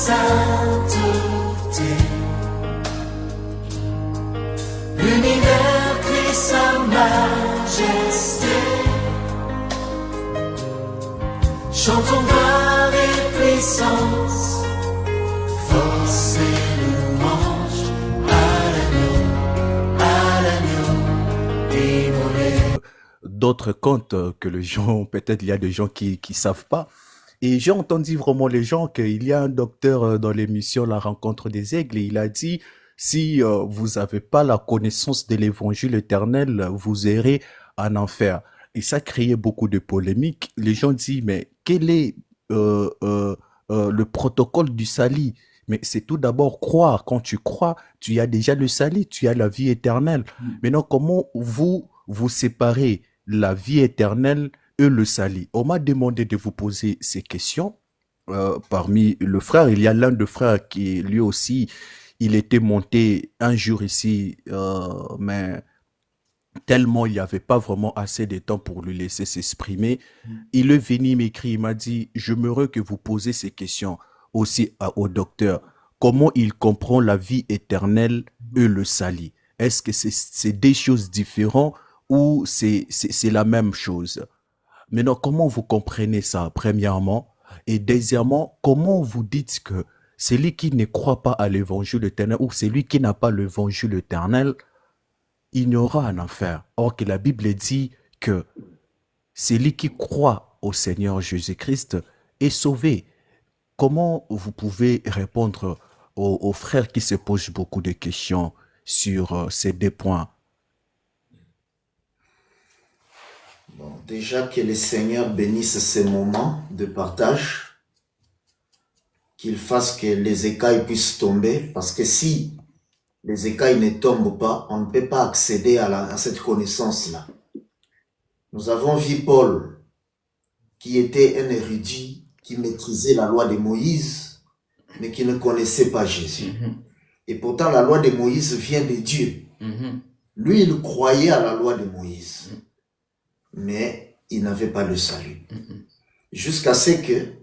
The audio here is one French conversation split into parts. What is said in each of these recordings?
sainteté. L'univers crie sa majesté. Chantons gloire et puissance, force et louange à l'agneau immolé. D'autres comptent que les gens, peut-être il y a des gens qui savent pas. Et j'ai entendu vraiment les gens qu'il y a un docteur dans l'émission La Rencontre des Aigles et il a dit si vous n'avez pas la connaissance de l'évangile éternel, vous irez en enfer. Et ça créait beaucoup de polémiques. Les gens disent mais quel est le protocole du salut? Mais c'est tout d'abord croire. Quand tu crois, tu as déjà le salut, tu as la vie éternelle. Maintenant, comment vous séparez la vie éternelle et le salut? On m'a demandé de vous poser ces questions. Parmi le frère, il y a l'un de frères qui lui aussi, il était monté un jour ici, mais tellement il n'y avait pas vraiment assez de temps pour lui laisser s'exprimer. Il est venu m'écrire, il m'a dit, j'aimerais que vous posez ces questions aussi au docteur. Comment il comprend la vie éternelle et le salut? Est-ce que c'est des choses différentes ou c'est la même chose? Maintenant, comment vous comprenez ça, premièrement? Et deuxièmement, comment vous dites que celui qui ne croit pas à l'évangile éternel ou celui qui n'a pas l'évangile éternel, il n'y aura un enfer. Or que la Bible dit que celui qui croit au Seigneur Jésus-Christ est sauvé. Comment vous pouvez répondre aux frères qui se posent beaucoup de questions sur ces deux points? Bon, déjà que le Seigneur bénisse ces moments de partage, qu'il fasse que les écailles puissent tomber, parce que si les écailles ne tombent pas, on ne peut pas accéder à cette connaissance-là. Nous avons vu Paul, qui était un érudit, qui maîtrisait la loi de Moïse, mais qui ne connaissait pas Jésus. Et pourtant, la loi de Moïse vient de Dieu. Lui, il croyait à la loi de Moïse, mais il n'avait pas le salut. Jusqu'à ce que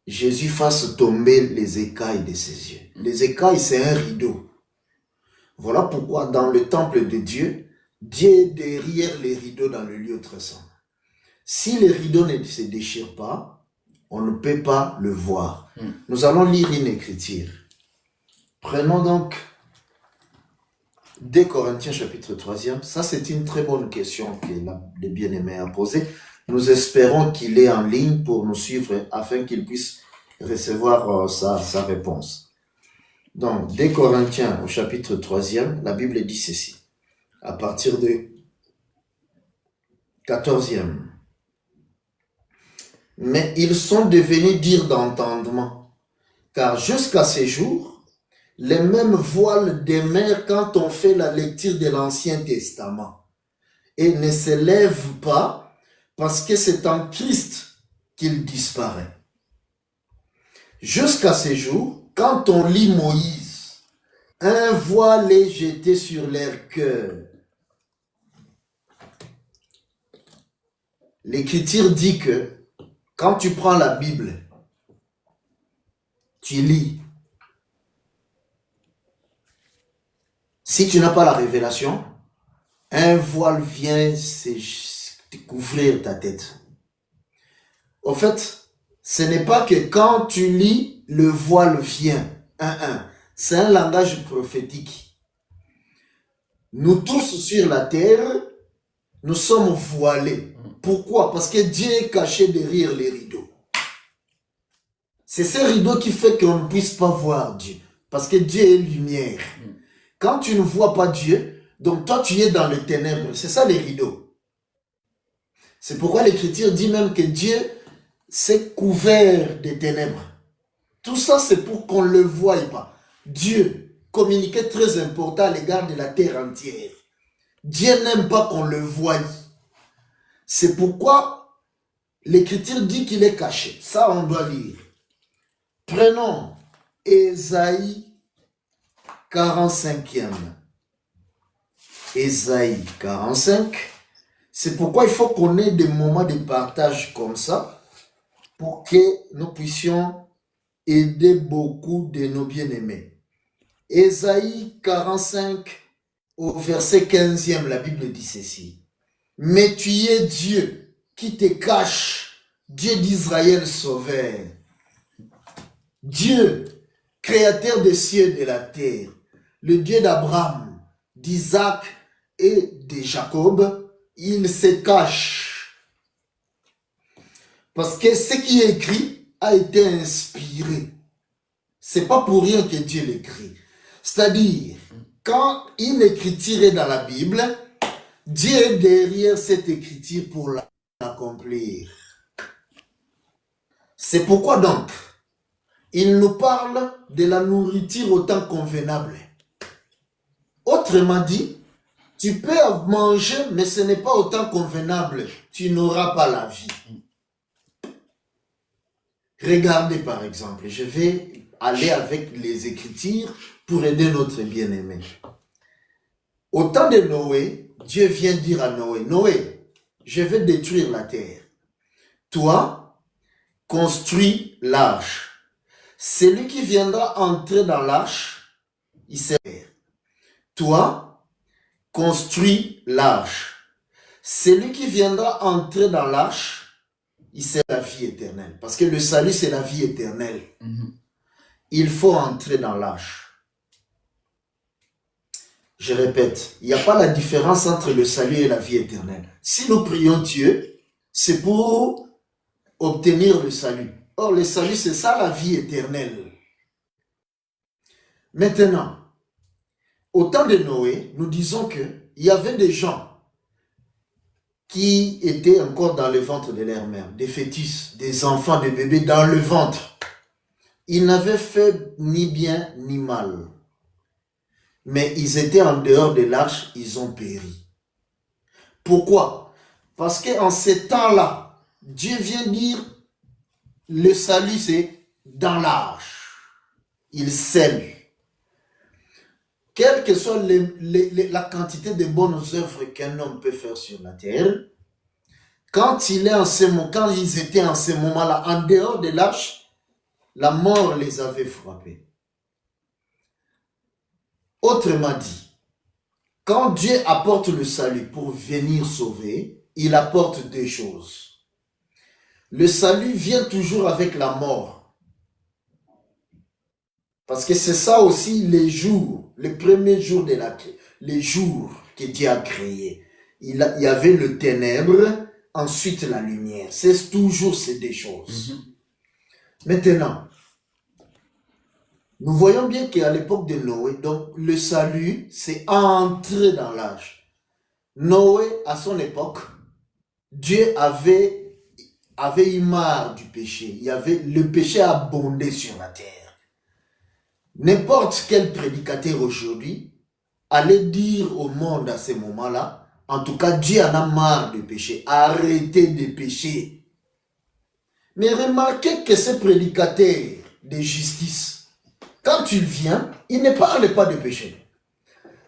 Jésus fasse tomber les écailles de ses yeux. Les écailles, c'est un rideau. Voilà pourquoi dans le temple de Dieu, Dieu est derrière les rideaux dans le lieu très saint. Si les rideaux ne se déchirent pas, on ne peut pas le voir. Nous allons lire une écriture. Prenons donc 2 Corinthiens chapitre 3e. Ça, c'est une très bonne question que le bien-aimé a posée. Nous espérons qu'il est en ligne pour nous suivre afin qu'il puisse recevoir sa réponse. Donc, 2 Corinthiens au chapitre 3e, la Bible dit ceci, à partir de 14e. Mais ils sont devenus dires d'entendement, car jusqu'à ces jours, les mêmes voiles demeurent quand on fait la lecture de l'Ancien Testament et ne se lèvent pas parce que c'est en Christ qu'il disparaît. Jusqu'à ces jours, quand on lit Moïse, un voile est jeté sur leur cœur. L'Écriture dit que quand tu prends la Bible, tu lis. Si tu n'as pas la révélation, un voile vient te couvrir ta tête. En fait, ce n'est pas que quand tu lis, le voile vient. C'est un langage prophétique. Nous tous sur la terre, nous sommes voilés. Pourquoi? Parce que Dieu est caché derrière les rideaux. C'est ce rideau qui fait qu'on ne puisse pas voir Dieu. Parce que Dieu est lumière. Quand tu ne vois pas Dieu, donc toi tu es dans les ténèbres. C'est ça les rideaux. C'est pourquoi l'Écriture dit même que Dieu s'est couvert des ténèbres. Tout ça c'est pour qu'on ne le voie pas. Dieu communiquait très important à l'égard de la terre entière. Dieu n'aime pas qu'on le voie. C'est pourquoi l'Écriture dit qu'il est caché. Ça on doit lire. Prenons Ésaïe 45e. Ésaïe 45. C'est pourquoi il faut qu'on ait des moments de partage comme ça pour que nous puissions aider beaucoup de nos bien-aimés. Ésaïe 45, au verset 15e, la Bible dit ceci. Mais tu es Dieu qui te cache, Dieu d'Israël sauveur. Dieu, créateur des cieux et de la terre, le Dieu d'Abraham, d'Isaac et de Jacob, il se cache. Parce que ce qui est écrit a été inspiré. C'est pas pour rien que Dieu l'écrit. C'est-à-dire, quand une écriture est dans la Bible, Dieu est derrière cette écriture pour l'accomplir. C'est pourquoi donc, il nous parle de la nourriture au temps convenable. Autrement dit, tu peux manger, mais ce n'est pas au temps convenable. Tu n'auras pas la vie. Regardez par exemple, je vais aller avec les Écritures pour aider notre bien-aimé. Au temps de Noé, Dieu vient dire à Noé, Noé, je vais détruire la terre. Toi, construis l'arche. Celui qui viendra entrer dans l'arche, il sera. Toi, construis l'arche. Celui qui viendra entrer dans l'arche, il sera la vie éternelle. Parce que le salut, c'est la vie éternelle. Il faut entrer dans l'arche. Je répète, il n'y a pas la différence entre le salut et la vie éternelle. Si nous prions Dieu, c'est pour obtenir le salut. Or, le salut, c'est ça la vie éternelle. Maintenant, au temps de Noé, nous disons qu'il y avait des gens qui étaient encore dans le ventre de leur mère, des fœtus, des enfants, des bébés dans le ventre. Ils n'avaient fait ni bien ni mal. Mais ils étaient en dehors de l'arche, ils ont péri. Pourquoi? Parce qu'en ces temps-là, Dieu vient dire, le salut c'est dans l'arche. Il scelle. Quelle que soit la quantité de bonnes œuvres qu'un homme peut faire sur la terre, quand ils étaient en ce moment-là, en dehors de l'arche, la mort les avait frappés. Autrement dit, quand Dieu apporte le salut pour venir sauver, il apporte deux choses. Le salut vient toujours avec la mort. Parce que c'est ça aussi les jours, les premiers jours les jours que Dieu a créés. Il y avait le ténèbre, ensuite la lumière. C'est toujours ces deux choses. Maintenant, nous voyons bien qu'à l'époque de Noé, donc le salut, c'est entrer dans l'arche. Noé, à son époque, Dieu avait eu marre du péché. Le péché abondé sur la terre. N'importe quel prédicateur aujourd'hui allait dire au monde à ce moment-là, en tout cas, Dieu en a marre du péché. Arrêtez de pécher. Mais remarquez que ce prédicateur de justice, quand il vient, il ne parle pas de péché.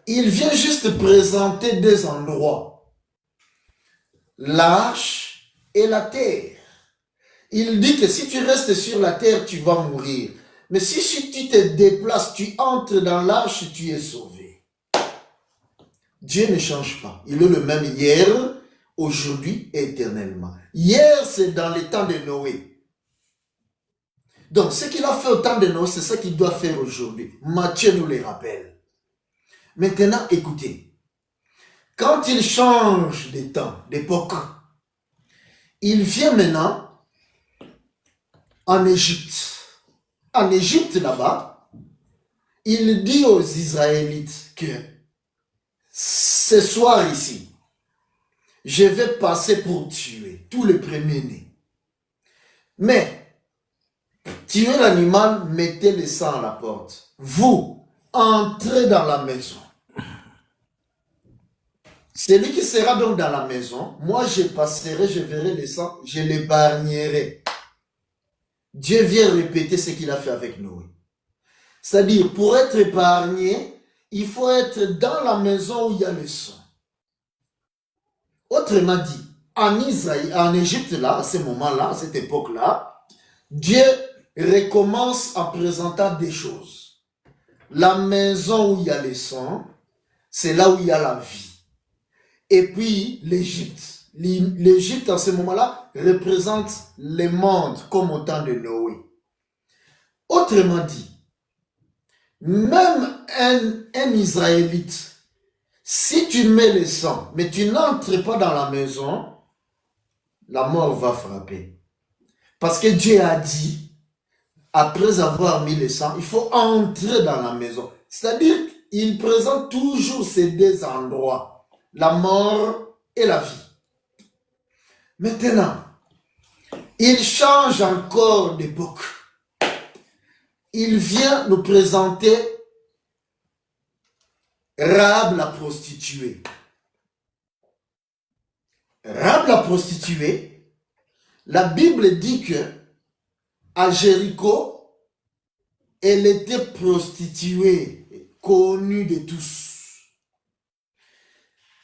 Il vient juste présenter deux endroits. L'arche et la terre. Il dit que si tu restes sur la terre, tu vas mourir. Mais si tu te déplaces, tu entres dans l'arche, tu es sauvé. Dieu ne change pas. Il est le même hier, aujourd'hui et éternellement. Hier, c'est dans les temps de Noé. Donc, ce qu'il a fait au temps de Noé, c'est ça qu'il doit faire aujourd'hui. Matthieu nous le rappelle. Maintenant, écoutez. Quand il change de temps, d'époque, il vient maintenant en Égypte. En Égypte, là-bas, il dit aux Israélites que ce soir ici, je vais passer pour tuer tous les premiers-nés. Mais, tuez l'animal, mettez le sang à la porte. Vous, entrez dans la maison. Celui qui sera donc dans la maison, moi je passerai, je verrai le sang, je l'épargnerai. Dieu vient répéter ce qu'il a fait avec Noé. C'est-à-dire, pour être épargné, il faut être dans la maison où il y a le sang. Autrement dit, en Israël, en Égypte, là, à ce moment-là, à cette époque-là, Dieu recommence en présentant des choses. La maison où il y a le sang, c'est là où il y a la vie. Et puis l'Égypte. L'Égypte, en ce moment-là, représente le monde comme au temps de Noé. Autrement dit, même un Israélite, si tu mets le sang, mais tu n'entres pas dans la maison, la mort va frapper. Parce que Dieu a dit, après avoir mis le sang, il faut entrer dans la maison. C'est-à-dire qu'il présente toujours ces deux endroits, la mort et la vie. Maintenant, il change encore d'époque. Il vient nous présenter Rahab la prostituée. Rahab la prostituée, la Bible dit que à Jéricho, elle était prostituée, connue de tous.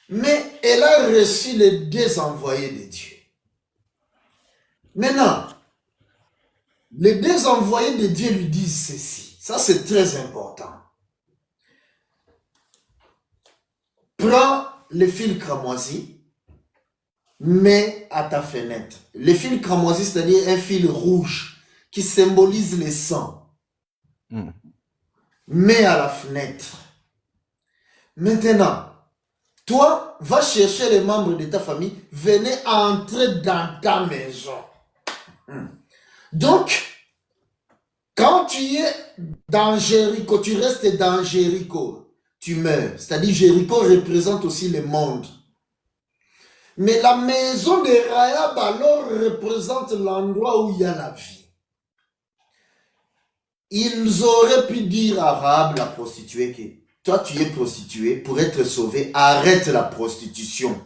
Mais elle a reçu les deux envoyés de Dieu. Maintenant, les deux envoyés de Dieu lui disent ceci. Ça, c'est très important. Prends le fil cramoisi, mets à ta fenêtre. Le fil cramoisi, c'est-à-dire un fil rouge qui symbolise le sang. Mets à la fenêtre. Maintenant, toi, va chercher les membres de ta famille, venez entrer dans ta maison. Donc, quand tu es dans Jéricho, tu restes dans Jéricho, tu meurs. C'est-à-dire Jéricho représente aussi le monde. Mais la maison de Rahab alors représente l'endroit où il y a la vie. Ils auraient pu dire à Rahab la prostituée que toi tu es prostituée, pour être sauvé, arrête la prostitution.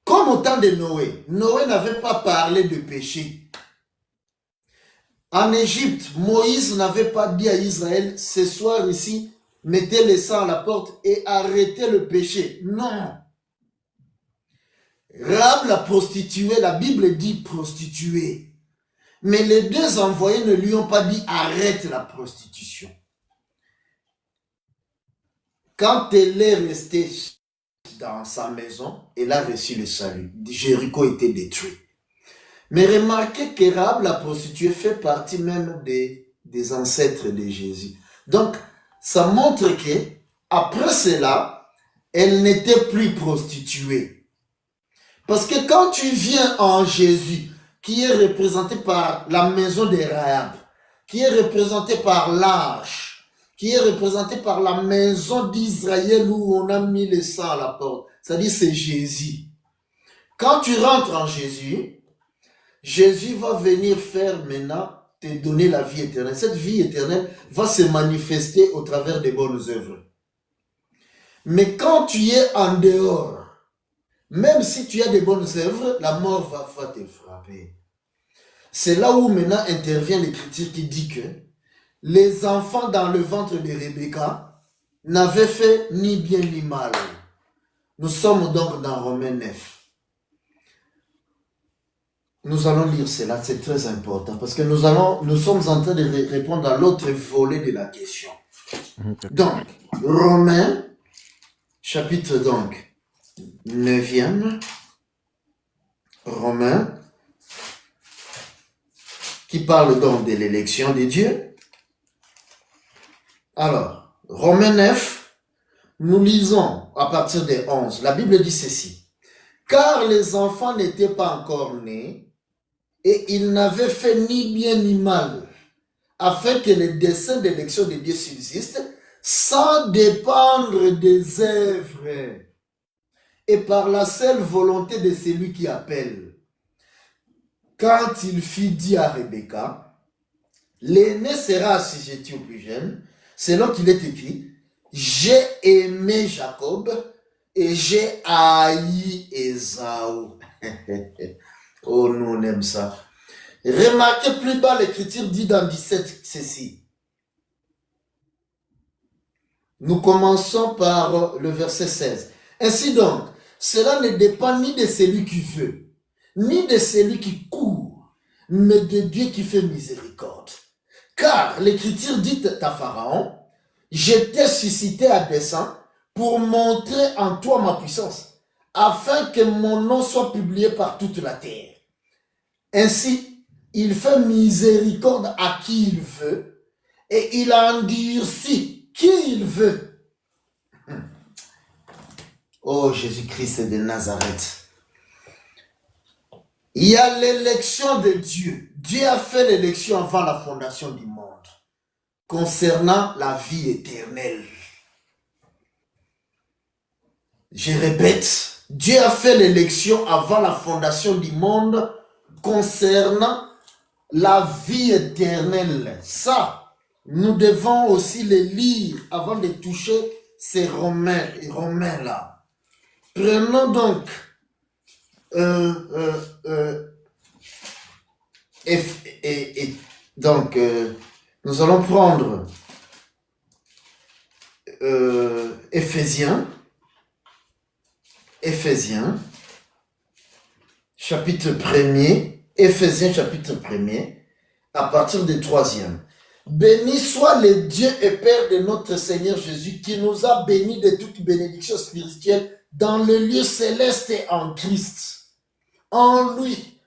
Comme au temps de Noé, Noé n'avait pas parlé de péché. En Égypte, Moïse n'avait pas dit à Israël, ce soir ici, mettez le sang à la porte et arrêtez le péché. Non. Rahab la prostituée, la Bible dit prostituée. Mais les deux envoyés ne lui ont pas dit arrête la prostitution. Quand elle est restée dans sa maison, elle a reçu le salut. Jéricho était détruit. Mais remarquez que Rahab la prostituée fait partie même des ancêtres de Jésus. Donc, ça montre que après cela, elle n'était plus prostituée. Parce que quand tu viens en Jésus, qui est représenté par la maison de Rahab, qui est représenté par l'arche, qui est représenté par la maison d'Israël où on a mis le sang à la porte, c'est-à-dire c'est Jésus. Quand tu rentres en Jésus, Jésus va venir faire maintenant, te donner la vie éternelle. Cette vie éternelle va se manifester au travers des bonnes œuvres. Mais quand tu es en dehors, même si tu as des bonnes œuvres, la mort va te frapper. C'est là où maintenant intervient l'écriture qui dit que les enfants dans le ventre de Rebecca n'avaient fait ni bien ni mal. Nous sommes donc dans Romains 9. Nous allons lire cela, c'est très important parce que nous sommes en train de répondre à l'autre volet de la question. Donc, Romains, chapitre donc 9e, Romains, qui parle donc de l'élection de Dieu. Alors, Romains 9, nous lisons à partir des 11. La Bible dit ceci. Car les enfants n'étaient pas encore nés, et ils n'avaient fait ni bien ni mal, afin que le dessein d'élection de Dieu subsiste, sans dépendre des œuvres, et par la seule volonté de celui qui appelle. Quand il fut dit à Rebecca, l'aîné sera assujetti au plus jeune, selon qu'il est écrit, j'ai aimé Jacob et j'ai haï Ésaü. Oh, nous on aime ça. Remarquez plus bas, l'écriture dit dans 17 ceci. Nous commençons par le verset 16. Ainsi donc, cela ne dépend ni de celui qui veut, ni de celui qui court, mais de Dieu qui fait miséricorde. Car l'Écriture dit à Pharaon, je t'ai suscité à dessein pour montrer en toi ma puissance, afin que mon nom soit publié par toute la terre. Ainsi, il fait miséricorde à qui il veut, et il endurcit qui il veut. Oh Jésus-Christ de Nazareth. Il y a l'élection de Dieu. Dieu a fait l'élection avant la fondation du monde, concernant la vie éternelle. Je répète, Dieu a fait l'élection avant la fondation du monde concernant la vie éternelle. Ça, nous devons aussi le lire avant de toucher ces Romains-là. Prenons donc nous allons prendre Éphésiens, chapitre 1er, Éphésiens chapitre 1er, à partir du 3e. Béni soit le Dieu et Père de notre Seigneur Jésus, qui nous a bénis de toute bénédiction spirituelle dans le lieu céleste et en Christ. En lui,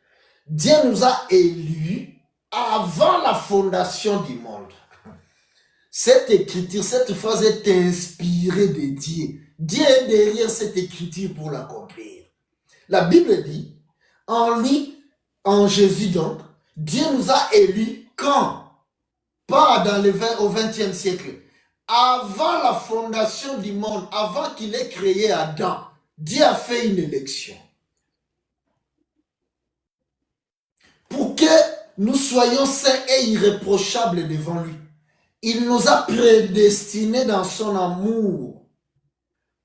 Dieu nous a élus avant la fondation du monde. Cette écriture, cette phrase est inspirée de Dieu. Dieu est derrière cette écriture pour l'accomplir. La Bible dit, en lui, en Jésus donc, Dieu nous a élus quand? Pas au XXe siècle. Avant la fondation du monde, avant qu'il ait créé Adam, Dieu a fait une élection. Pour que nous soyons saints et irréprochables devant lui. Il nous a prédestinés dans son amour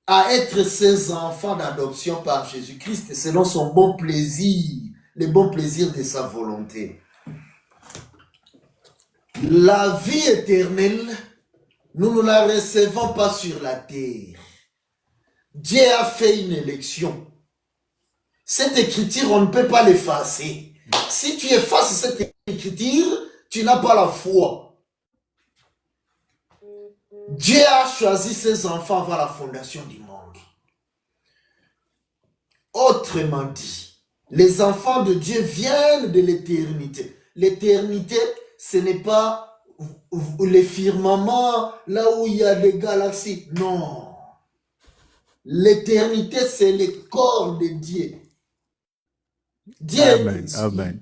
à être ses enfants d'adoption par Jésus-Christ selon son bon plaisir, le bon plaisir de sa volonté. La vie éternelle, nous ne la recevons pas sur la terre. Dieu a fait une élection. Cette écriture, on ne peut pas l'effacer. Si tu effaces cette écriture, tu n'as pas la foi. Dieu a choisi ses enfants avant la fondation du monde. Autrement dit, les enfants de Dieu viennent de l'éternité. L'éternité, ce n'est pas les firmaments, là où il y a des galaxies. Non. L'éternité, c'est le corps de Dieu. Dieu Amen, est amen.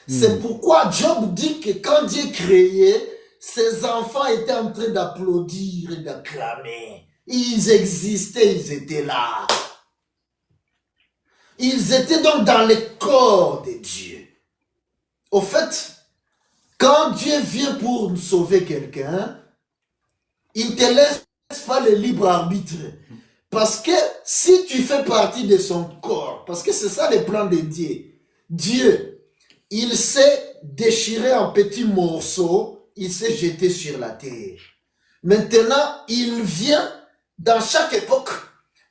C'est pourquoi Job dit que quand Dieu créait, ses enfants étaient en train d'applaudir et d'acclamer. Ils existaient, ils étaient là. Ils étaient donc dans le corps de Dieu. Au fait, quand Dieu vient pour sauver quelqu'un, il ne te laisse pas le libre arbitre. Parce que si tu fais partie de son corps, parce que c'est ça le plan de Dieu, Dieu, il s'est déchiré en petits morceaux, il s'est jeté sur la terre. Maintenant, il vient, dans chaque époque,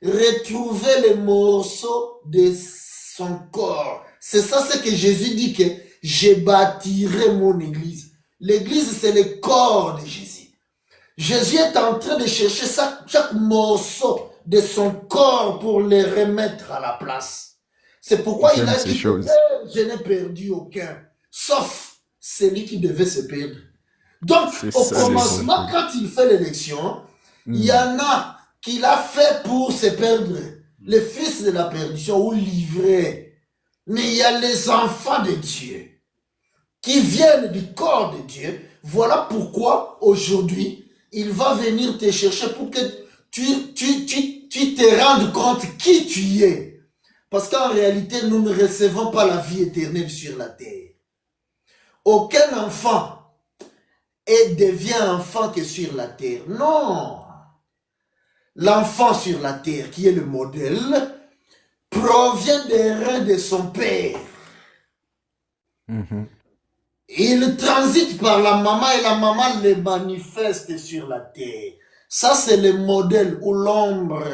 retrouver les morceaux de son corps. C'est ça ce que Jésus dit que je bâtirai mon église. L'église, c'est le corps de Jésus. Jésus est en train de chercher chaque morceau de son corps pour les remettre à la place. C'est pourquoi il a dit que je n'ai perdu aucun, sauf celui qui devait se perdre. Donc, au commencement, quand il fait l'élection, il y en a qu'il a fait pour se perdre, les fils de la perdition ou livrés. Mais il y a les enfants de Dieu qui viennent du corps de Dieu. Voilà pourquoi aujourd'hui, il va venir te chercher pour que tu te rendes compte qui tu es. Parce qu'en réalité, nous ne recevons pas la vie éternelle sur la terre. Aucun enfant devient enfant que sur la terre. Non. L'enfant sur la terre, qui est le modèle, provient des reins de son père. Il transite par la maman et la maman le manifeste sur la terre. Ça, c'est le modèle ou l'ombre.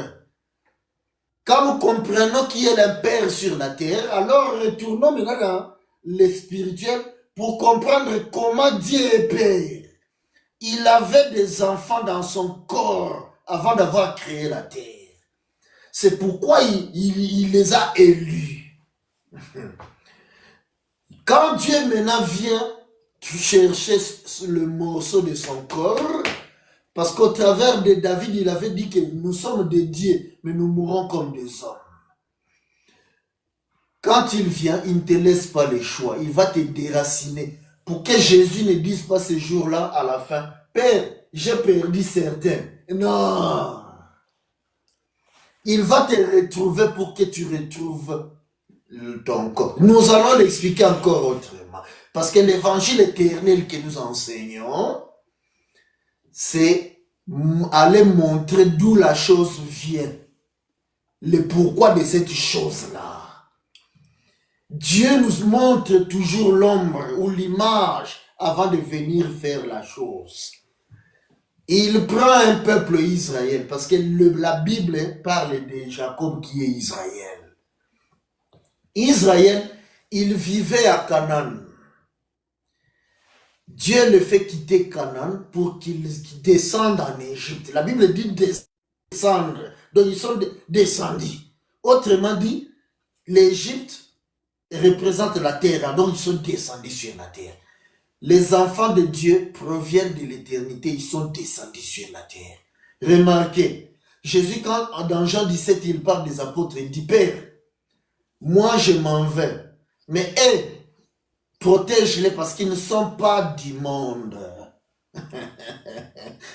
Quand nous comprenons qui est le père sur la terre, alors retournons maintenant dans le spirituel pour comprendre comment Dieu est Père. Il avait des enfants dans son corps avant d'avoir créé la terre. C'est pourquoi il les a élus. Quand Dieu maintenant vient chercher le morceau de son corps, parce qu'au travers de David, il avait dit que nous sommes des dieux, mais nous mourrons comme des hommes. Quand il vient, il ne te laisse pas le choix. Il va te déraciner pour que Jésus ne dise pas ce jour-là à la fin, Père, j'ai perdu certains. Non. Il va te retrouver pour que tu retrouves ton corps. Nous allons l'expliquer encore autrement. Parce que l'évangile éternel que nous enseignons, c'est aller montrer d'où la chose vient. Le pourquoi de cette chose-là. Dieu nous montre toujours l'ombre ou l'image avant de venir faire la chose. Il prend un peuple Israël parce que la Bible parle de Jacob qui est Israël. Israël, il vivait à Canaan. Dieu le fait quitter Canaan pour qu'il descende en Égypte. La Bible dit descendre. Donc ils sont descendus. Autrement dit, l'Égypte représente la terre. Donc ils sont descendus sur la terre. Les enfants de Dieu proviennent de l'éternité. Ils sont descendus sur la terre. Remarquez, Jésus, quand dans Jean 17, il parle des apôtres, il dit, Père, moi je m'en vais. Mais eux, protège-les parce qu'ils ne sont pas du monde.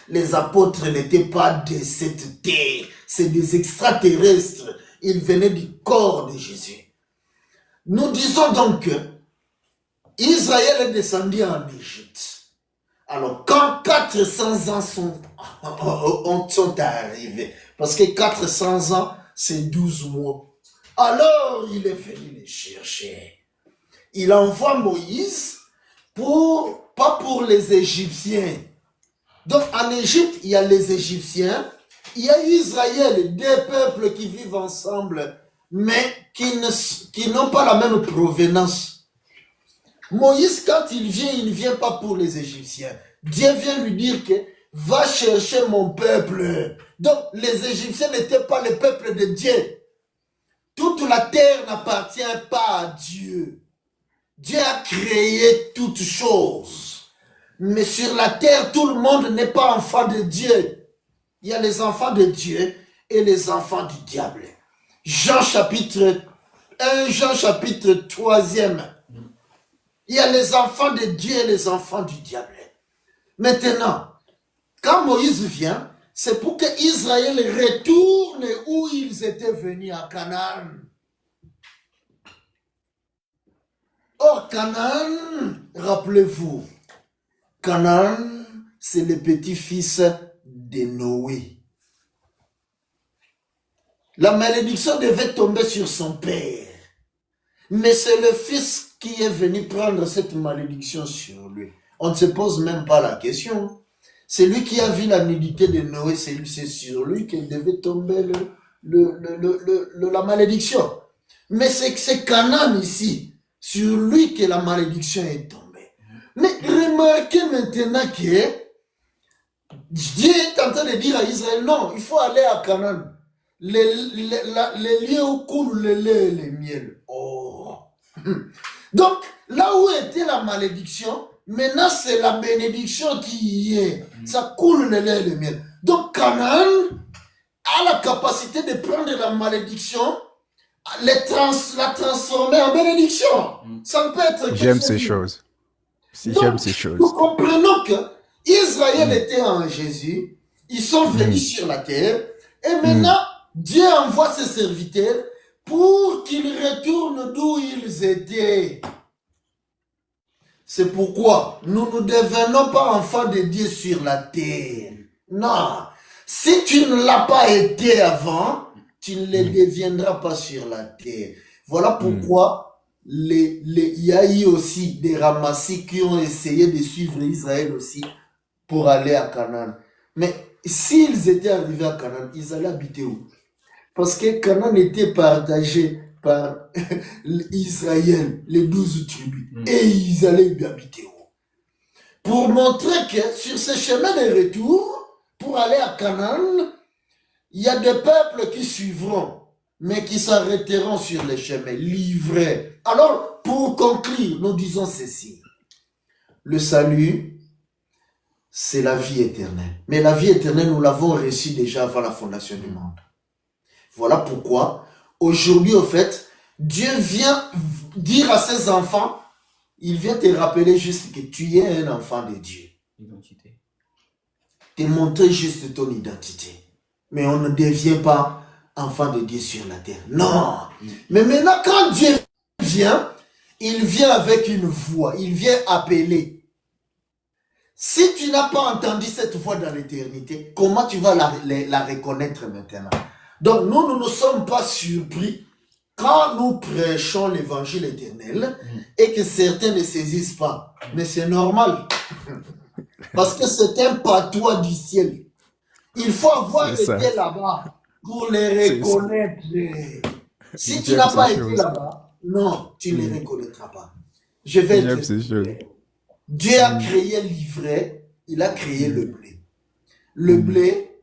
Les apôtres n'étaient pas de cette terre. C'est des extraterrestres. Ils venaient du corps de Jésus. Nous disons donc que Israël est descendu en Égypte. Alors, quand 400 ans sont arrivés, parce que 400 ans, c'est 12 mois, alors il est venu les chercher. Il envoie Moïse pas pour les Égyptiens. Donc en Égypte, il y a les Égyptiens, il y a Israël, deux peuples qui vivent ensemble, mais qui n'ont pas la même provenance. Moïse, quand il ne vient pas pour les Égyptiens. Dieu vient lui dire que va chercher mon peuple. Donc les Égyptiens n'étaient pas le peuple de Dieu. Toute la terre n'appartient pas à Dieu. Dieu a créé toutes choses. Mais sur la terre, tout le monde n'est pas enfant de Dieu. Il y a les enfants de Dieu et les enfants du diable. Jean chapitre 3e. Il y a les enfants de Dieu et les enfants du diable. Maintenant, quand Moïse vient, c'est pour que Israël retourne où ils étaient venus à Canaan. Or, Canaan, rappelez-vous, Canaan, c'est le petit-fils de Noé. La malédiction devait tomber sur son père. Mais c'est le fils qui est venu prendre cette malédiction sur lui. On ne se pose même pas la question. C'est lui qui a vu la nudité de Noé, c'est sur lui qu'il devait tomber la malédiction. Mais c'est Canaan ici, sur lui que la malédiction est tombée. Mais remarquez maintenant que Dieu est en train de dire à Israël, non, il faut aller à Canaan. Les lieux où coulent le lait et le miel. Oh. Donc, là où était la malédiction, maintenant c'est la bénédiction qui y est. Ça coule le lait et le miel. Donc, Canaan a la capacité de prendre la malédiction, la transformer en bénédiction. Ça ne peut être que J'aime ces choses. J'aime ces choses. Nous comprenons que Israël était en Jésus, ils sont venus sur la terre, et maintenant, Dieu envoie ses serviteurs pour qu'ils retournent d'où ils étaient. C'est pourquoi nous ne devenons pas enfants de Dieu sur la terre. Non. Si tu ne l'as pas été avant, tu ne le deviendras pas sur la terre. Voilà pourquoi il y a eu aussi des ramassis qui ont essayé de suivre Israël aussi pour aller à Canaan. Mais s'ils étaient arrivés à Canaan, ils allaient habiter où? Parce que Canaan était partagé par Israël, les 12 tribus. Et ils allaient y habiter où? Pour montrer que sur ce chemin de retour, pour aller à Canaan, il y a des peuples qui suivront, mais qui s'arrêteront sur les chemins, livrés. Alors, pour conclure, nous disons ceci. Le salut, c'est la vie éternelle. Mais la vie éternelle, nous l'avons reçue déjà avant la fondation du monde. Voilà pourquoi, aujourd'hui, au fait, Dieu vient dire à ses enfants, il vient te rappeler juste que tu es un enfant de Dieu. Identité. Te montrer juste ton identité. Mais on ne devient pas enfant de Dieu sur la terre. Non. Mais maintenant, quand Dieu vient, il vient avec une voix. Il vient appeler. Si tu n'as pas entendu cette voix dans l'éternité, comment tu vas la reconnaître maintenant? Donc, nous ne sommes pas surpris quand nous prêchons l'évangile éternel et que certains ne saisissent pas. Mais c'est normal. Parce que c'est un patois du ciel. Il faut avoir été là-bas pour les reconnaître. Si tu n'as pas été là-bas, non, tu ne les reconnaîtras pas. Je vais te dire. Dieu a créé l'ivraie, il a créé le blé. Le blé,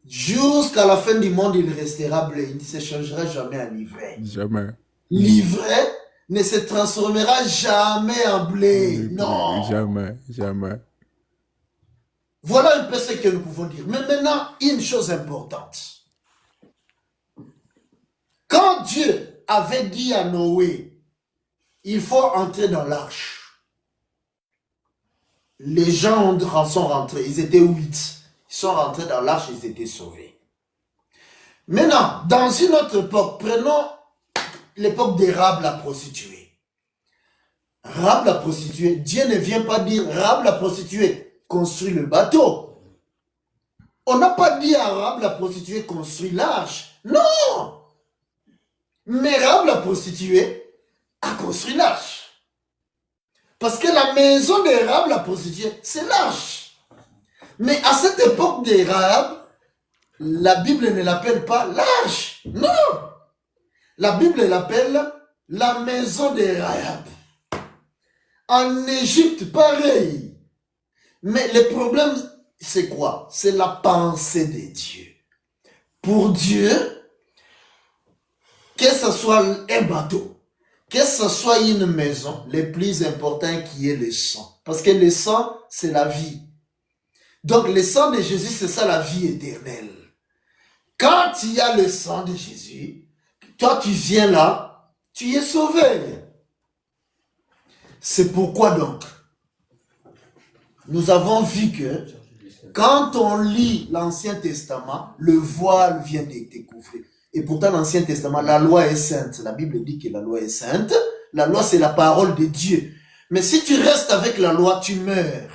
jusqu'à la fin du monde, il restera blé. Il ne se changera jamais en ivraie. Jamais. L'ivraie ne se transformera jamais en blé. Non. Jamais, jamais. Voilà un peu ce que nous pouvons dire. Mais maintenant, une chose importante. Quand Dieu avait dit à Noé, il faut entrer dans l'arche. Les gens sont rentrés, ils étaient 8. Ils sont rentrés dans l'arche, ils étaient sauvés. Maintenant, dans une autre époque, prenons l'époque des Rahab la prostituée. Rahab la prostituée, Dieu ne vient pas dire Rahab la prostituée, construis le bateau. On n'a pas dit à Rahab la prostituée, construis l'arche. Non! Mais Rahab la prostituée a construit l'arche. Parce que la maison de Rahab la prostituée, c'est l'arche. Mais à cette époque de Rahab, la Bible ne l'appelle pas l'arche. Non! La Bible l'appelle la maison de Rahab. En Égypte, pareil. Mais le problème, c'est quoi? C'est la pensée de Dieu. Pour Dieu, que ce soit un bateau, que ce soit une maison, le plus important qui est le sang. Parce que le sang, c'est la vie. Donc le sang de Jésus, c'est ça la vie éternelle. Quand il y a le sang de Jésus, toi tu viens là, tu es sauvé. C'est pourquoi donc, nous avons vu que quand on lit l'Ancien Testament, le voile vient de découvrir. Et pourtant, l'Ancien Testament, la loi est sainte. La Bible dit que la loi est sainte. La loi, c'est la parole de Dieu. Mais si tu restes avec la loi, tu meurs.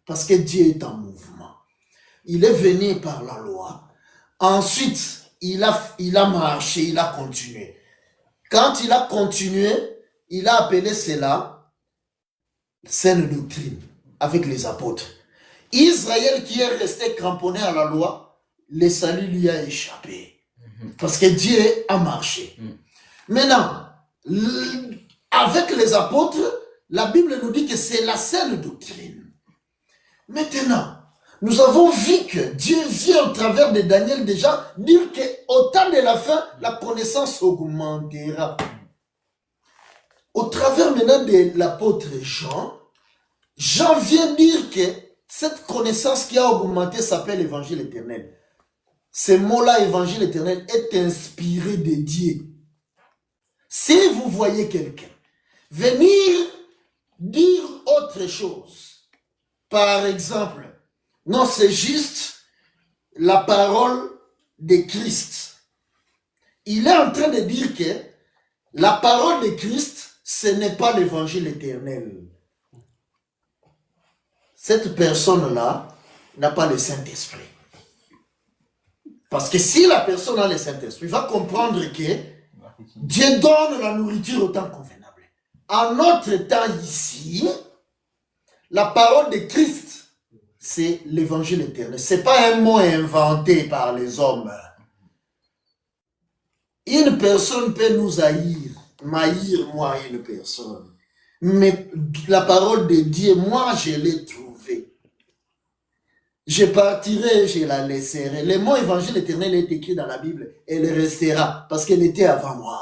Parce que Dieu est en mouvement. Il est venu par la loi. Ensuite, il a marché, il a continué. Quand il a continué, il a appelé cela saine doctrine avec les apôtres. Israël qui est resté cramponné à la loi, le salut lui a échappé. Parce que Dieu a marché. Maintenant, avec les apôtres, la Bible nous dit que c'est la saine doctrine. Maintenant, nous avons vu que Dieu vient au travers de Daniel déjà dire qu'au temps de la fin, la connaissance augmentera. Au travers maintenant de l'apôtre Jean, Jean vient dire que cette connaissance qui a augmenté s'appelle l'évangile éternel. Ce mot-là, évangile éternel, est inspiré de Dieu. Si vous voyez quelqu'un venir dire autre chose, par exemple, non, c'est juste la parole de Christ. Il est en train de dire que la parole de Christ, ce n'est pas l'évangile éternel. Cette personne-là n'a pas le Saint-Esprit. Parce que si la personne a le Saint-Esprit, il va comprendre que Dieu donne la nourriture au temps convenable. En notre temps ici, la parole de Christ, c'est l'évangile éternel. Ce n'est pas un mot inventé par les hommes. Une personne peut nous haïr, m'haïr moi une personne. Mais la parole de Dieu, moi je l'ai trouvée. Je partirai, je la laisserai. Le mot évangile éternel est écrit dans la Bible. Elle restera parce qu'elle était avant moi.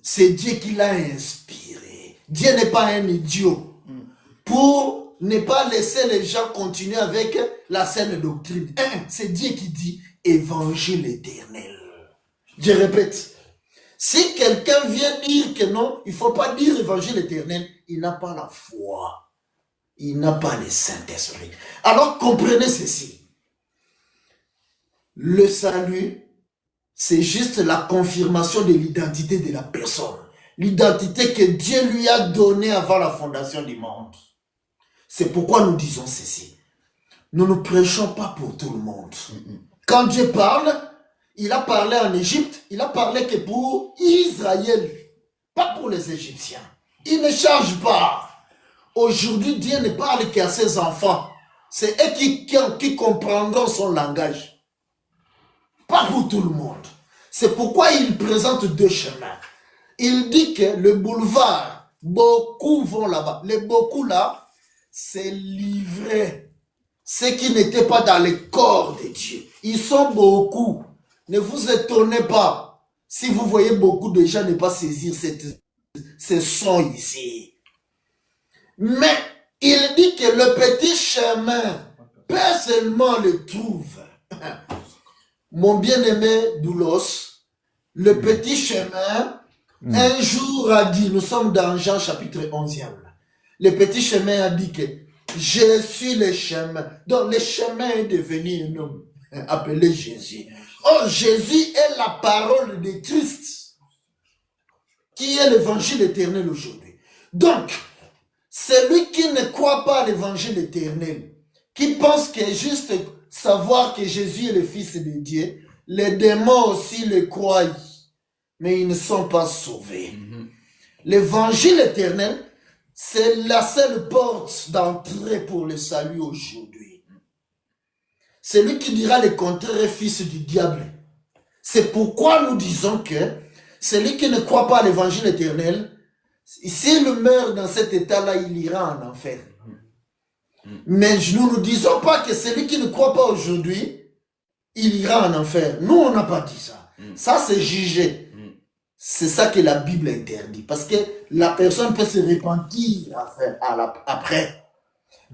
C'est Dieu qui l'a inspiré. Dieu n'est pas un idiot. Pour ne pas laisser les gens continuer avec la saine doctrine. C'est Dieu qui dit évangile éternel. Je répète. Si quelqu'un vient dire que non, il ne faut pas dire évangile éternel, il n'a pas la foi. Il n'a pas le Saint-Esprit. Alors comprenez ceci. Le salut, c'est juste la confirmation de l'identité de la personne. L'identité que Dieu lui a donnée avant la fondation du monde. C'est pourquoi nous disons ceci. Nous ne prêchons pas pour tout le monde. Quand Dieu parle, il a parlé en Égypte, il a parlé que pour Israël, pas pour les Égyptiens. Il ne change pas. Aujourd'hui, Dieu ne parle qu'à ses enfants. C'est eux qui comprendront son langage. Pas pour tout le monde. C'est pourquoi il présente deux chemins. Il dit que le boulevard, beaucoup vont là-bas. Les beaucoup là, c'est livré. Ceux qui n'étaient pas dans le corps de Dieu. Ils sont beaucoup. Ne vous étonnez pas si vous voyez beaucoup de gens ne pas saisir ce son ici. Mais il dit que le petit chemin, personnellement le trouve. Mon bien-aimé Doulos, le petit chemin, un jour a dit, nous sommes dans Jean chapitre 11e. Le petit chemin a dit que je suis le chemin. Donc le chemin est devenu un homme appelé Jésus. Oh, Jésus est la parole de Christ, qui est l'évangile éternel aujourd'hui. Donc, celui qui ne croit pas à l'évangile éternel, qui pense que juste savoir que Jésus est le Fils de Dieu, les démons aussi le croient, mais ils ne sont pas sauvés. L'évangile éternel, c'est la seule porte d'entrée pour le salut aujourd'hui. Celui qui dira le contraire est fils du diable. C'est pourquoi nous disons que celui qui ne croit pas à l'évangile éternel, s'il meurt dans cet état-là, il ira en enfer. Mais nous ne disons pas que celui qui ne croit pas aujourd'hui, il ira en enfer. Nous, on n'a pas dit ça. Ça, c'est jugé. C'est ça que la Bible interdit. Parce que la personne peut se repentir après.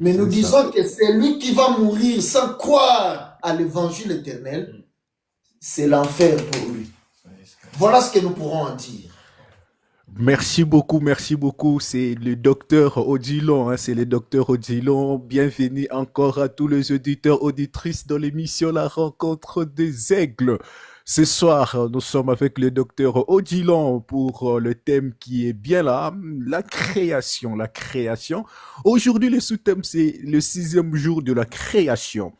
Mais nous disons que c'est lui qui va mourir sans croire à l'évangile éternel, c'est l'enfer pour lui. Voilà ce que nous pourrons en dire. Merci beaucoup. C'est le docteur Odilon, c'est le docteur Odilon. Bienvenue encore à tous les auditeurs, auditrices dans l'émission La Rencontre des Aigles. Ce soir, nous sommes avec le docteur Odilon pour le thème qui est bien là, la création. Aujourd'hui, le sous-thème, c'est le 6e jour de la création.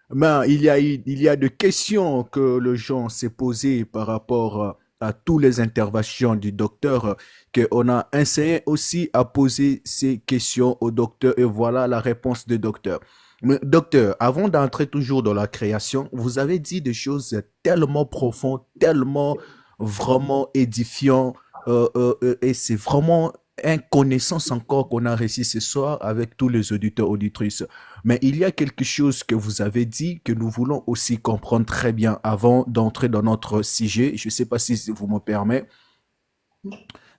Ben, il y a des questions que le gens s'est posées par rapport à toutes les interventions du docteur, qu'on a essayé aussi à poser ces questions au docteur et voilà la réponse du docteur. Mais docteur, avant d'entrer toujours dans la création, vous avez dit des choses tellement profondes, tellement vraiment édifiantes, et c'est vraiment une connaissance encore qu'on a réussi ce soir avec tous les auditeurs, auditrices. Mais il y a quelque chose que vous avez dit que nous voulons aussi comprendre très bien avant d'entrer dans notre sujet. Je ne sais pas si vous me permettez.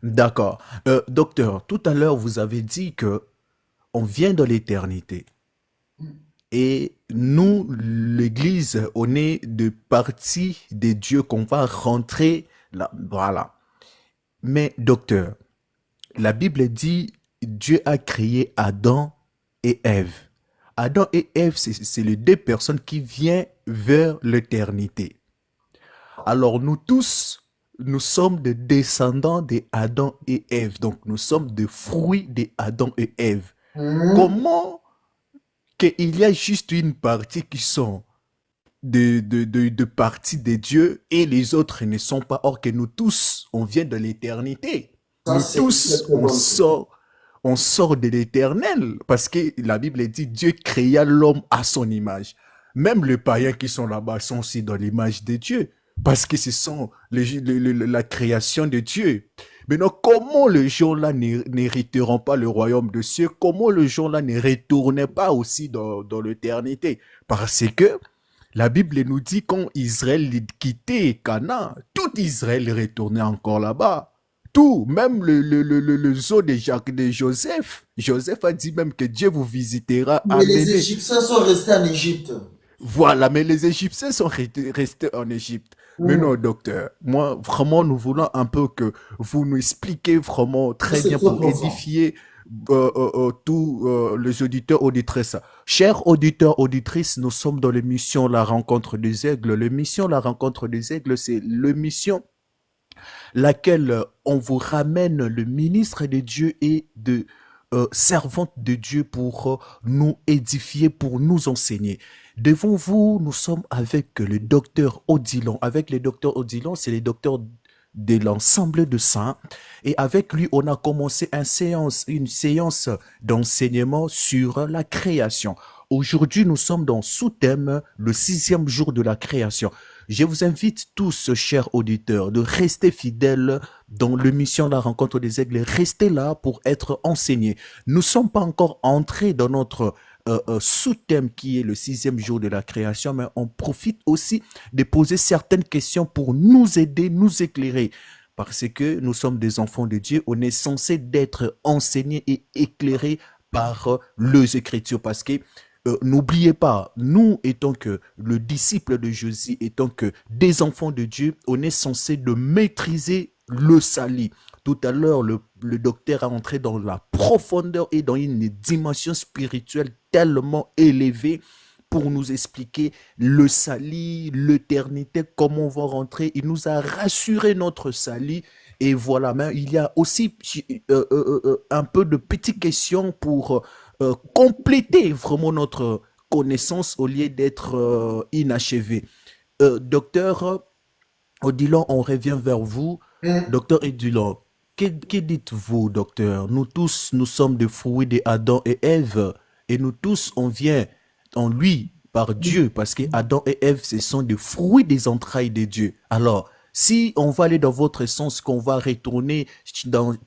D'accord. Docteur, tout à l'heure, vous avez dit que on vient de l'éternité. Et nous, l'Église, on est de partie des dieux qu'on va rentrer là. Voilà. Mais docteur, la Bible dit Dieu a créé Adam et Ève. Adam et Ève, c'est les deux personnes qui viennent vers l'éternité. Alors nous tous, nous sommes des descendants d'Adam et Ève. Donc nous sommes des fruits d'Adam et Ève. Comment qu'il y a juste une partie qui sont de partie de Dieu et les autres ne sont pas. Or que nous tous, on vient de l'éternité. Nous tous, on sort de l'éternel. Parce que la Bible dit Dieu créa l'homme à son image. Même les païens qui sont là-bas sont aussi dans l'image de Dieu. parce que ce sont la création de Dieu. Maintenant, comment les gens-là n'hériteront pas le royaume de cieux? Comment les gens-là ne retournaient pas aussi dans l'éternité? Parce que la Bible nous dit quand Israël quittait Canaan, tout Israël retournait encore là-bas. Tout, même le zoo de Jacques de Joseph. Joseph a dit même que Dieu vous visitera, Mais les amenez. Égyptiens sont restés en Égypte. Voilà, mais les Égyptiens sont restés en Égypte. Mais non, Hmm. docteur, moi, vraiment, nous voulons un peu que vous nous expliquiez vraiment Ça, très c'est bien trop pour profond. édifier tous les auditeurs, auditrices. Chers auditeurs, auditrices, nous sommes dans l'émission La Rencontre des Aigles. L'émission La Rencontre des Aigles, c'est l'émission laquelle on vous ramène le ministre de Dieu et de servante de Dieu pour nous édifier, pour nous enseigner. Devant vous, nous sommes avec le docteur Odilon. Avec le docteur Odilon, c'est le docteur de l'ensemble de saints. Et avec lui, on a commencé une séance d'enseignement sur la création. Aujourd'hui, nous sommes dans sous-thème le 6e jour de la création. Je vous invite tous, chers auditeurs, de rester fidèles dans l'émission La Rencontre des Aigles. Restez là pour être enseignés. Nous ne sommes pas encore entrés dans notre sous-thème qui est le 6e jour de la création, mais on profite aussi de poser certaines questions pour nous aider, nous éclairer. Parce que nous sommes des enfants de Dieu, on est censé d'être enseignés et éclairés par les Écritures. Parce que n'oubliez pas, nous étant que le disciple de Jésus, étant que des enfants de Dieu, on est censé de maîtriser le salut. Tout à l'heure, le docteur a entré dans la profondeur et dans une dimension spirituelle tellement élevée pour nous expliquer le salut, l'éternité, comment on va rentrer. Il nous a rassuré notre salut. Et voilà, mais il y a aussi un peu de petites questions pour compléter vraiment notre connaissance au lieu d'être inachevé. Docteur Odilon, on revient vers vous. Hmm. Docteur Odilon, que dites-vous, docteur? Nous tous, nous sommes des fruits d'Adam et Ève, et nous tous, on vient en lui par Dieu, parce que Adam et Ève, ce sont des fruits des entrailles de Dieu. Alors, si on va aller dans votre sens, qu'on va retourner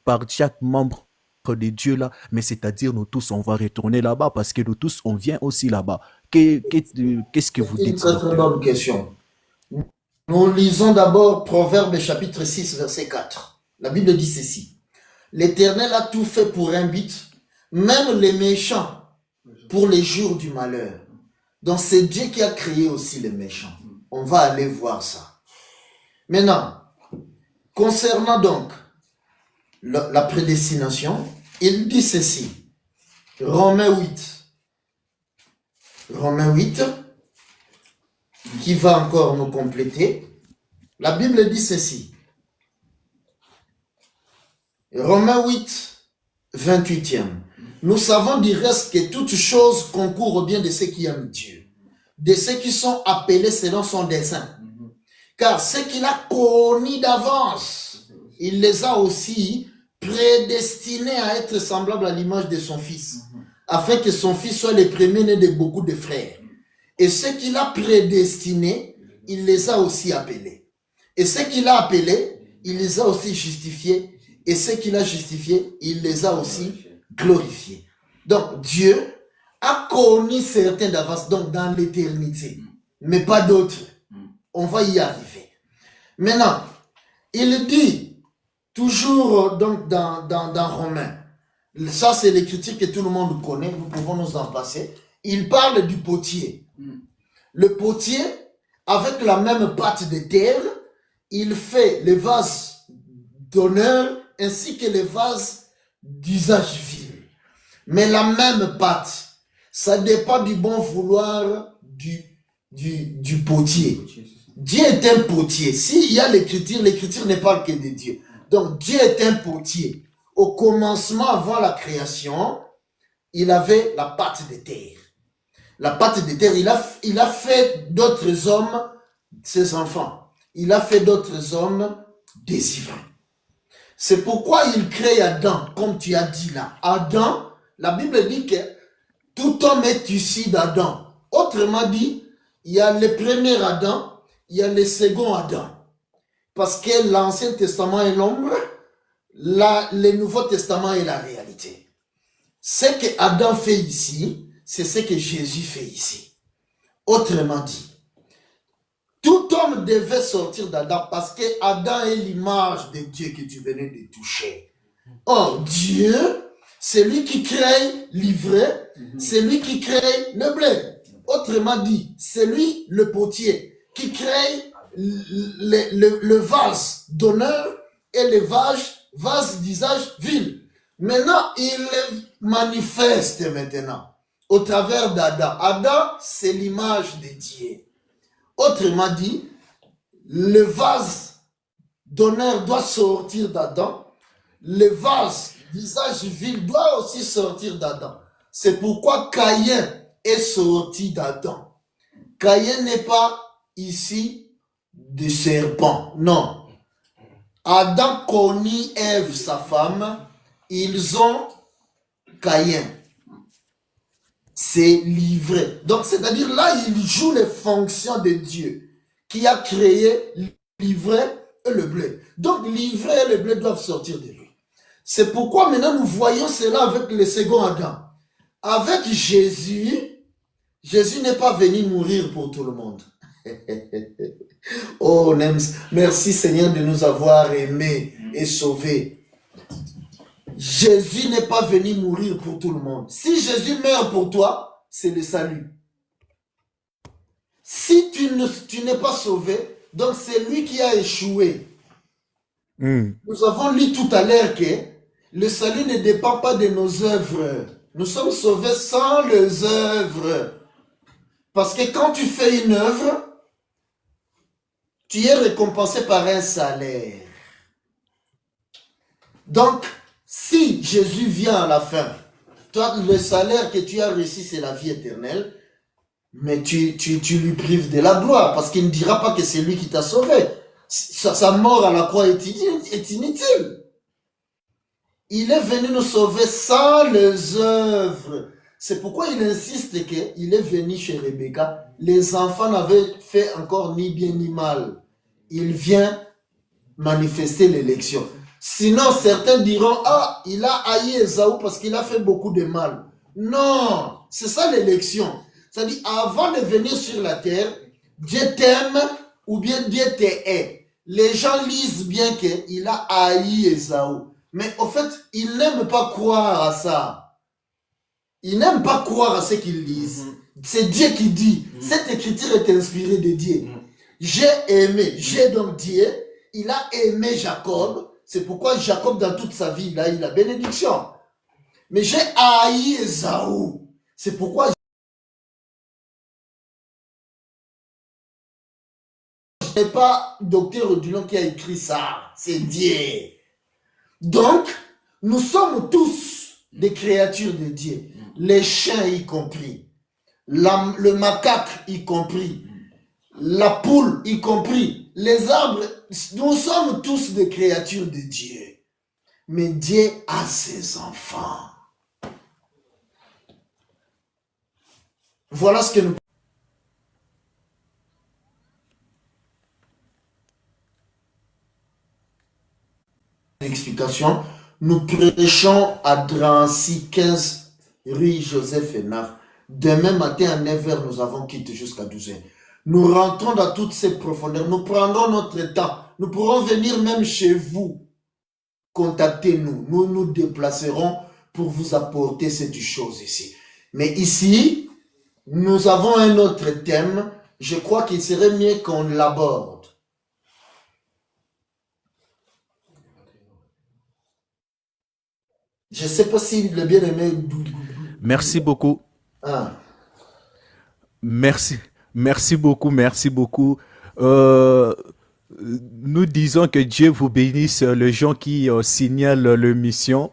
par chaque membre de Dieu là, mais c'est-à-dire nous tous, on va retourner là-bas, parce que nous tous, on vient aussi là-bas. Qu'est-ce que vous C'est une dites, très très docteur? bonne question. Nous lisons d'abord Proverbe chapitre 6, verset 4. La Bible dit ceci. L'Éternel a tout fait pour un but, même les méchants pour les jours du malheur. Donc c'est Dieu qui a créé aussi les méchants. On va aller voir ça. Maintenant, concernant donc la prédestination, il dit ceci. Romains 8. Romains 8, qui va encore nous compléter. La Bible dit ceci. Romains 8, 28e. Nous savons du reste que toutes choses concourent au bien de ceux qui aiment Dieu, de ceux qui sont appelés selon son dessein. Car ceux qu'il a connus d'avance, il les a aussi prédestinés à être semblables à l'image de son Fils, afin que son Fils soit le premier-né de beaucoup de frères. Et ceux qu'il a prédestinés, il les a aussi appelés. Et ceux qu'il a appelés, il les a aussi justifiés. Et ceux qu'il a justifiés, il les a aussi glorifiés. Donc Dieu a connu certains d'avance, donc dans l'éternité, mais pas d'autres. On va y arriver. Maintenant, il dit, toujours donc dans Romains, ça c'est l'écriture que tout le monde connaît, nous pouvons nous en passer. Il parle du potier. Le potier, avec la même pâte de terre, il fait les vases d'honneur ainsi que les vases d'usage vil. Mais la même pâte, ça dépend du bon vouloir du potier. Dieu est un potier. S'il y a l'écriture ne parle que de Dieu. Donc Dieu est un potier. Au commencement, avant la création, il avait la pâte de terre. La pâte de terre, il a fait d'autres hommes, ses enfants. Il a fait d'autres hommes des ivres. C'est pourquoi il crée Adam, comme tu as dit là. Adam, la Bible dit que tout homme est issu d'Adam. Autrement dit, il y a le premier Adam, il y a le second Adam. Parce que l'Ancien Testament est l'ombre, le Nouveau Testament est la réalité. Ce que Adam fait ici, c'est ce que Jésus fait ici. Autrement dit, tout homme devait sortir d'Adam parce que Adam est l'image de Dieu que tu venais de toucher. Or, Dieu, c'est lui qui crée l'ivraie, c'est lui qui crée le blé. Autrement dit, c'est lui le potier qui crée le vase d'honneur et le vase d'usage vil. Maintenant, il manifeste maintenant au travers d'Adam. Adam, c'est l'image de Dieu. Autrement dit, le vase d'honneur doit sortir d'Adam. Le vase d'usage vil doit aussi sortir d'Adam. C'est pourquoi Caïn est sorti d'Adam. Caïn n'est pas ici du serpent, non. Adam connut Ève, sa femme, ils ont Caïn. C'est livré. Donc, c'est-à-dire là, il joue les fonctions de Dieu qui a créé l'ivraie et le blé. Donc, l'ivraie et le blé doivent sortir de lui. C'est pourquoi maintenant nous voyons cela avec le second Adam. Avec Jésus, Jésus n'est pas venu mourir pour tout le monde. Oh, merci Seigneur de nous avoir aimés et sauvés. Jésus n'est pas venu mourir pour tout le monde. Si Jésus meurt pour toi, c'est le salut. Si tu n'es pas sauvé, donc c'est lui qui a échoué. Nous avons lu tout à l'heure que le salut ne dépend pas de nos œuvres. Nous sommes sauvés sans les œuvres. Parce que quand tu fais une œuvre, tu es récompensé par un salaire. Donc, si Jésus vient à la fin, toi, le salaire que tu as reçu, c'est la vie éternelle, mais tu lui prives de la gloire, parce qu'il ne dira pas que c'est lui qui t'a sauvé. Sa mort à la croix est inutile. Il est venu nous sauver sans les œuvres. C'est pourquoi il insiste qu'il est venu chez Rebecca. Les enfants n'avaient fait encore ni bien ni mal. Il vient manifester l'élection. Sinon, certains diront, ah, il a haï Ésaü parce qu'il a fait beaucoup de mal. Non, c'est ça l'élection. C'est-à-dire, avant de venir sur la terre, Dieu t'aime ou bien Dieu te hait. Les gens lisent bien qu'il a haï Ésaü. Mais au fait, ils n'aiment pas croire à ça. Ils n'aiment pas croire à ce qu'ils lisent. C'est Dieu qui dit. Cette écriture est inspirée de Dieu. J'ai aimé, j'ai donc Dieu, il a aimé Jacob. C'est pourquoi Jacob, dans toute sa vie, il a eu la bénédiction. Mais j'ai haï Ésaü. C'est pourquoi je n'ai pas docteur Odilon qui a écrit ça. C'est Dieu. Donc, nous sommes tous des créatures de Dieu. Les chiens y compris. Le macaque y compris. La poule y compris. Les arbres. Nous sommes tous des créatures de Dieu. Mais Dieu a ses enfants. Voilà ce que nous... Explication. Nous prêchons à Drancy 15 rue Joseph Henaf. Demain matin à 9h, nous avons quitté jusqu'à 12h. Nous rentrons dans toutes ces profondeurs. Nous prendrons notre temps. Nous pourrons venir même chez vous. Contactez-nous. Nous nous déplacerons pour vous apporter cette chose ici. Mais ici, nous avons un autre thème. Je crois qu'il serait mieux qu'on l'aborde. Je ne sais pas si le bien-aimé... Merci beaucoup. Ah. Merci beaucoup, merci beaucoup. Nous disons que Dieu vous bénisse, les gens qui signalent le mission.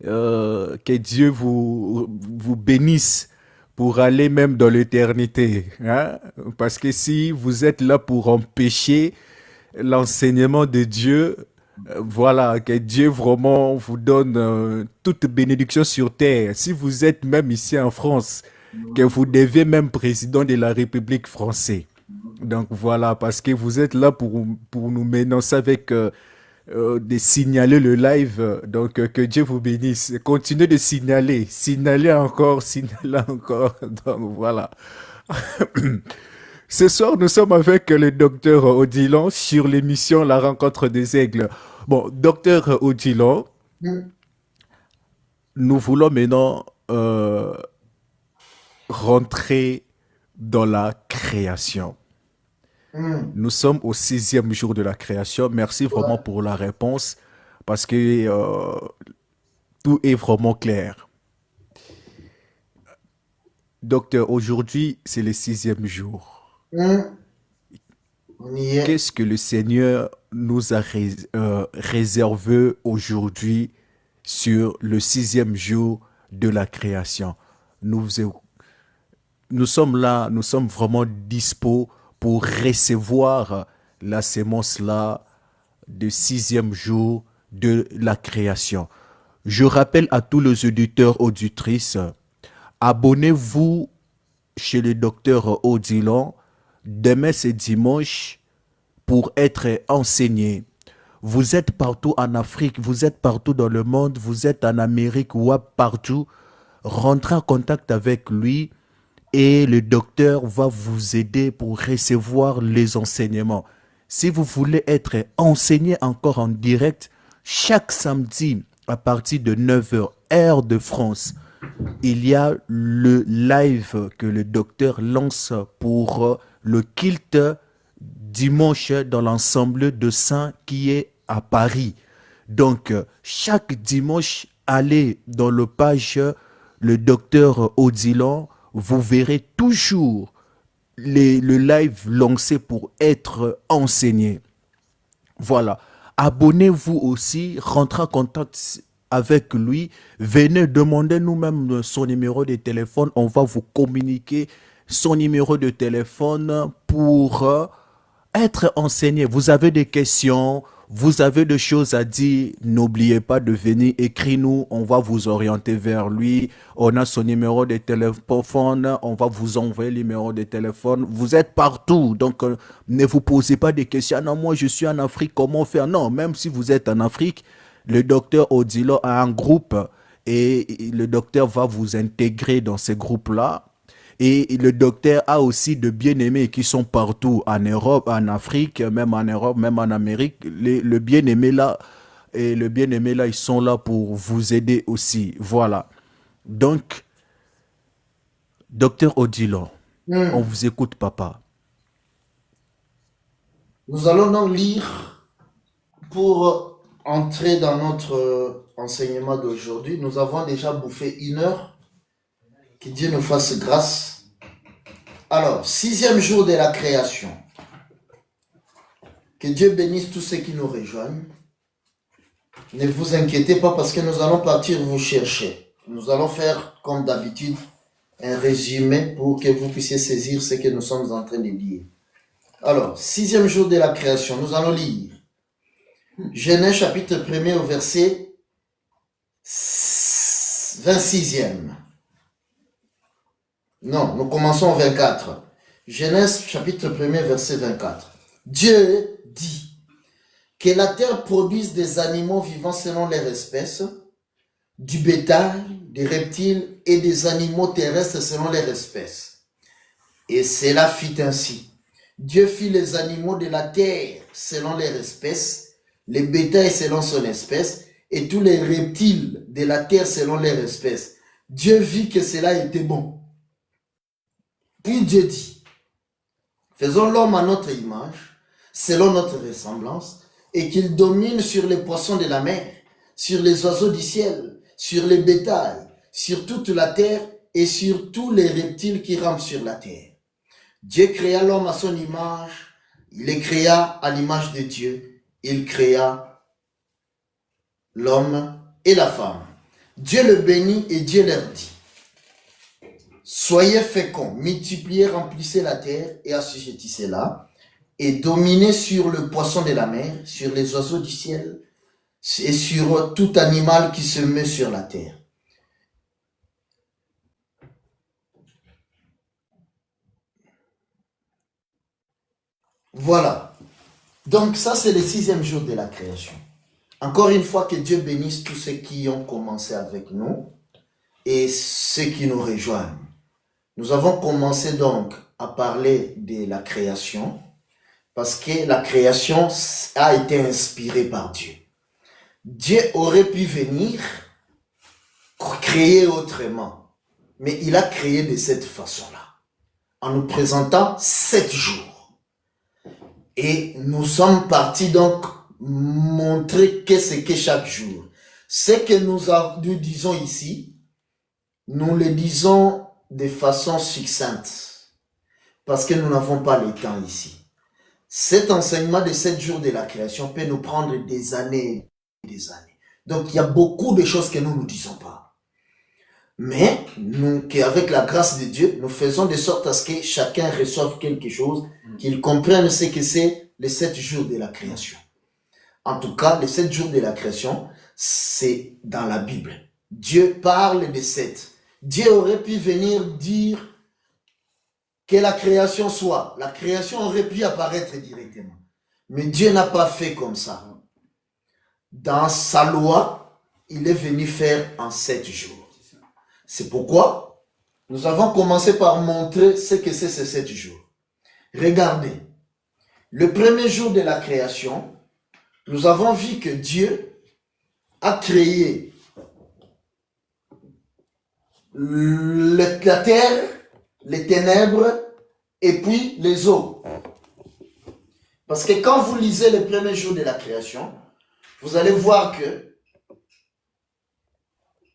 Que Dieu vous bénisse pour aller même dans l'éternité. Hein? Parce que si vous êtes là pour empêcher l'enseignement de Dieu, voilà, que Dieu vraiment vous donne toute bénédiction sur terre. Si vous êtes même ici en France, que vous devez même président de la République française. Donc voilà, parce que vous êtes là pour nous menacer avec de signaler le live. Donc que Dieu vous bénisse. Continuez de signaler, signaler encore, signaler encore. Donc voilà. Ce soir, nous sommes avec le docteur Odilon sur l'émission La Rencontre des Aigles. Bon, docteur Odilon, Hmm, nous voulons maintenant rentrer dans la création. hmm. Nous sommes au 6e jour de la création. Merci vraiment Ouais. pour la réponse parce que tout est vraiment clair. Docteur, aujourd'hui, c'est le 6e jour. Hmm. On y est. Qu'est-ce que le Seigneur nous a réservé aujourd'hui sur le 6e jour de la création? Nous, nous sommes là, nous sommes vraiment dispo pour recevoir la sémence là de 6e jour de la création. Je rappelle à tous les auditeurs, auditrices, abonnez-vous chez le docteur Odilon. Demain, c'est dimanche pour être enseigné. Vous êtes partout en Afrique, vous êtes partout dans le monde, vous êtes en Amérique ou partout. Rentrez en contact avec lui et le docteur va vous aider pour recevoir les enseignements. Si vous voulez être enseigné encore en direct, chaque samedi à partir de 9h, heure de France, il y a le live que le docteur lance pour le culte dimanche dans l'ensemble de saints qui est à Paris. Donc, chaque dimanche, allez dans le page le docteur Odilon, vous verrez toujours le live lancé pour être enseigné. Voilà. Abonnez-vous aussi, rentrez en contact avec lui. Venez demander nous-mêmes son numéro de téléphone. On va vous communiquer son numéro de téléphone pour être enseigné. Vous avez des questions, vous avez des choses à dire, n'oubliez pas de venir, écrire-nous, on va vous orienter vers lui. On a son numéro de téléphone, on va vous envoyer le numéro de téléphone. Vous êtes partout, donc ne vous posez pas des questions. Ah non, moi je suis en Afrique, comment faire? Non, même si vous êtes en Afrique, le docteur Odilo a un groupe et le docteur va vous intégrer dans ce groupe-là. Et le docteur a aussi de bien-aimés qui sont partout en Europe, en Afrique, même en Europe, même en Amérique. Le bien-aimé là, et le bien-aimé là, ils sont là pour vous aider aussi. Voilà. Donc, docteur Odilon, on Hmm. vous écoute, papa. Nous allons donc lire pour entrer dans notre enseignement d'aujourd'hui. Nous avons déjà bouffé 1 heure. Que Dieu nous fasse grâce. Alors, 6e jour de la création. Que Dieu bénisse tous ceux qui nous rejoignent. Ne vous inquiétez pas parce que nous allons partir vous chercher. Nous allons faire, comme d'habitude, un résumé pour que vous puissiez saisir ce que nous sommes en train de lire. Alors, 6e jour de la création, nous allons lire Genèse chapitre 1er au verset 26e. Non, nous commençons au 24. Genèse chapitre 1er verset 24. Dieu dit que la terre produise des animaux vivants selon leur espèce, du bétail, des reptiles et des animaux terrestres selon leur espèce. Et cela fit ainsi. Dieu fit les animaux de la terre selon leur espèce, les bétails selon son espèce, et tous les reptiles de la terre selon leur espèce. Dieu vit que cela était bon. Puis Dieu dit, faisons l'homme à notre image, selon notre ressemblance, et qu'il domine sur les poissons de la mer, sur les oiseaux du ciel, sur les bétails, sur toute la terre et sur tous les reptiles qui rampent sur la terre. Dieu créa l'homme à son image, il les créa à l'image de Dieu, il créa l'homme et la femme. Dieu le bénit et Dieu leur dit, soyez féconds, multipliez, remplissez la terre et assujettissez-la, et dominez sur le poisson de la mer, sur les oiseaux du ciel et sur tout animal qui se met sur la terre. Voilà. Donc ça, c'est le 6e jour de la création. Encore une fois, que Dieu bénisse tous ceux qui ont commencé avec nous et ceux qui nous rejoignent. Nous avons commencé donc à parler de la création parce que la création a été inspirée par Dieu. Dieu aurait pu venir créer autrement, mais il a créé de cette façon-là, en nous présentant 7 jours. Et nous sommes partis donc montrer qu'est-ce que chaque jour. Ce que nous disons ici, nous le disons de façon succincte, parce que nous n'avons pas le temps ici. Cet enseignement de 7 jours de la création peut nous prendre des années et des années. Donc il y a beaucoup de choses que nous ne disons pas. Mais nous, qu'avec la grâce de Dieu, nous faisons de sorte à ce que chacun reçoive quelque chose, qu'il comprenne ce que c'est les 7 jours de la création. En tout cas, les 7 jours de la création, c'est dans la Bible. Dieu parle de 7. Dieu aurait pu venir dire que la création soit. La création aurait pu apparaître directement. Mais Dieu n'a pas fait comme ça. Dans sa loi, il est venu faire en 7 jours. C'est pourquoi nous avons commencé par montrer ce que c'est ces 7 jours. Regardez, le premier jour de la création, nous avons vu que Dieu a créé la terre, les ténèbres et puis les eaux. Parce que quand vous lisez le premier jour de la création, vous allez voir que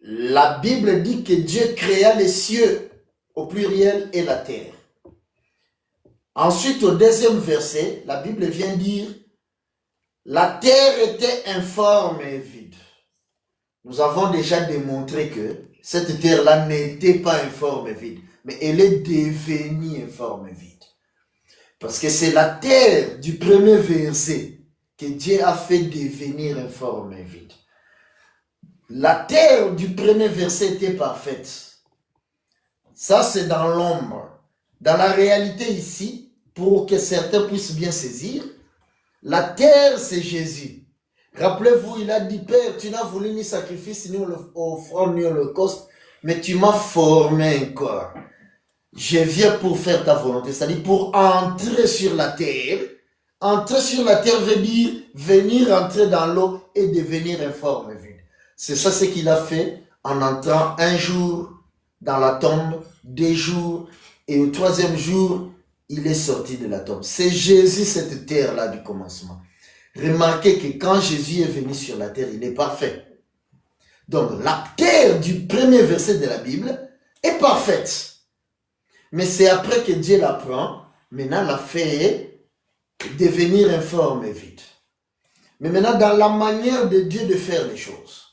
la Bible dit que Dieu créa les cieux au pluriel et la terre. Ensuite, au 2e verset, la Bible vient dire la terre était informe et vide. Nous avons déjà démontré que cette terre-là n'était pas informe et vide, mais elle est devenue informe et vide. Parce que c'est la terre du premier verset que Dieu a fait devenir informe et vide. La terre du premier verset était parfaite. Ça, c'est dans l'ombre. Dans la réalité ici, pour que certains puissent bien saisir, la terre, c'est Jésus. Rappelez-vous, il a dit, Père, tu n'as voulu ni sacrifice, ni offrande, ni holocauste, mais tu m'as formé un corps. Je viens pour faire ta volonté, c'est-à-dire pour entrer sur la terre. Entrer sur la terre veut dire venir entrer dans l'eau et devenir informe et vide. C'est ça ce qu'il a fait en entrant un jour dans la tombe, 2 jours, et au 3e jour, il est sorti de la tombe. C'est Jésus, cette terre-là du commencement. Remarquez que quand Jésus est venu sur la terre, il est parfait. Donc, la terre du premier verset de la Bible est parfaite. Mais c'est après que Dieu la prend, maintenant la fait devenir informe et vide. Mais maintenant, dans la manière de Dieu de faire les choses,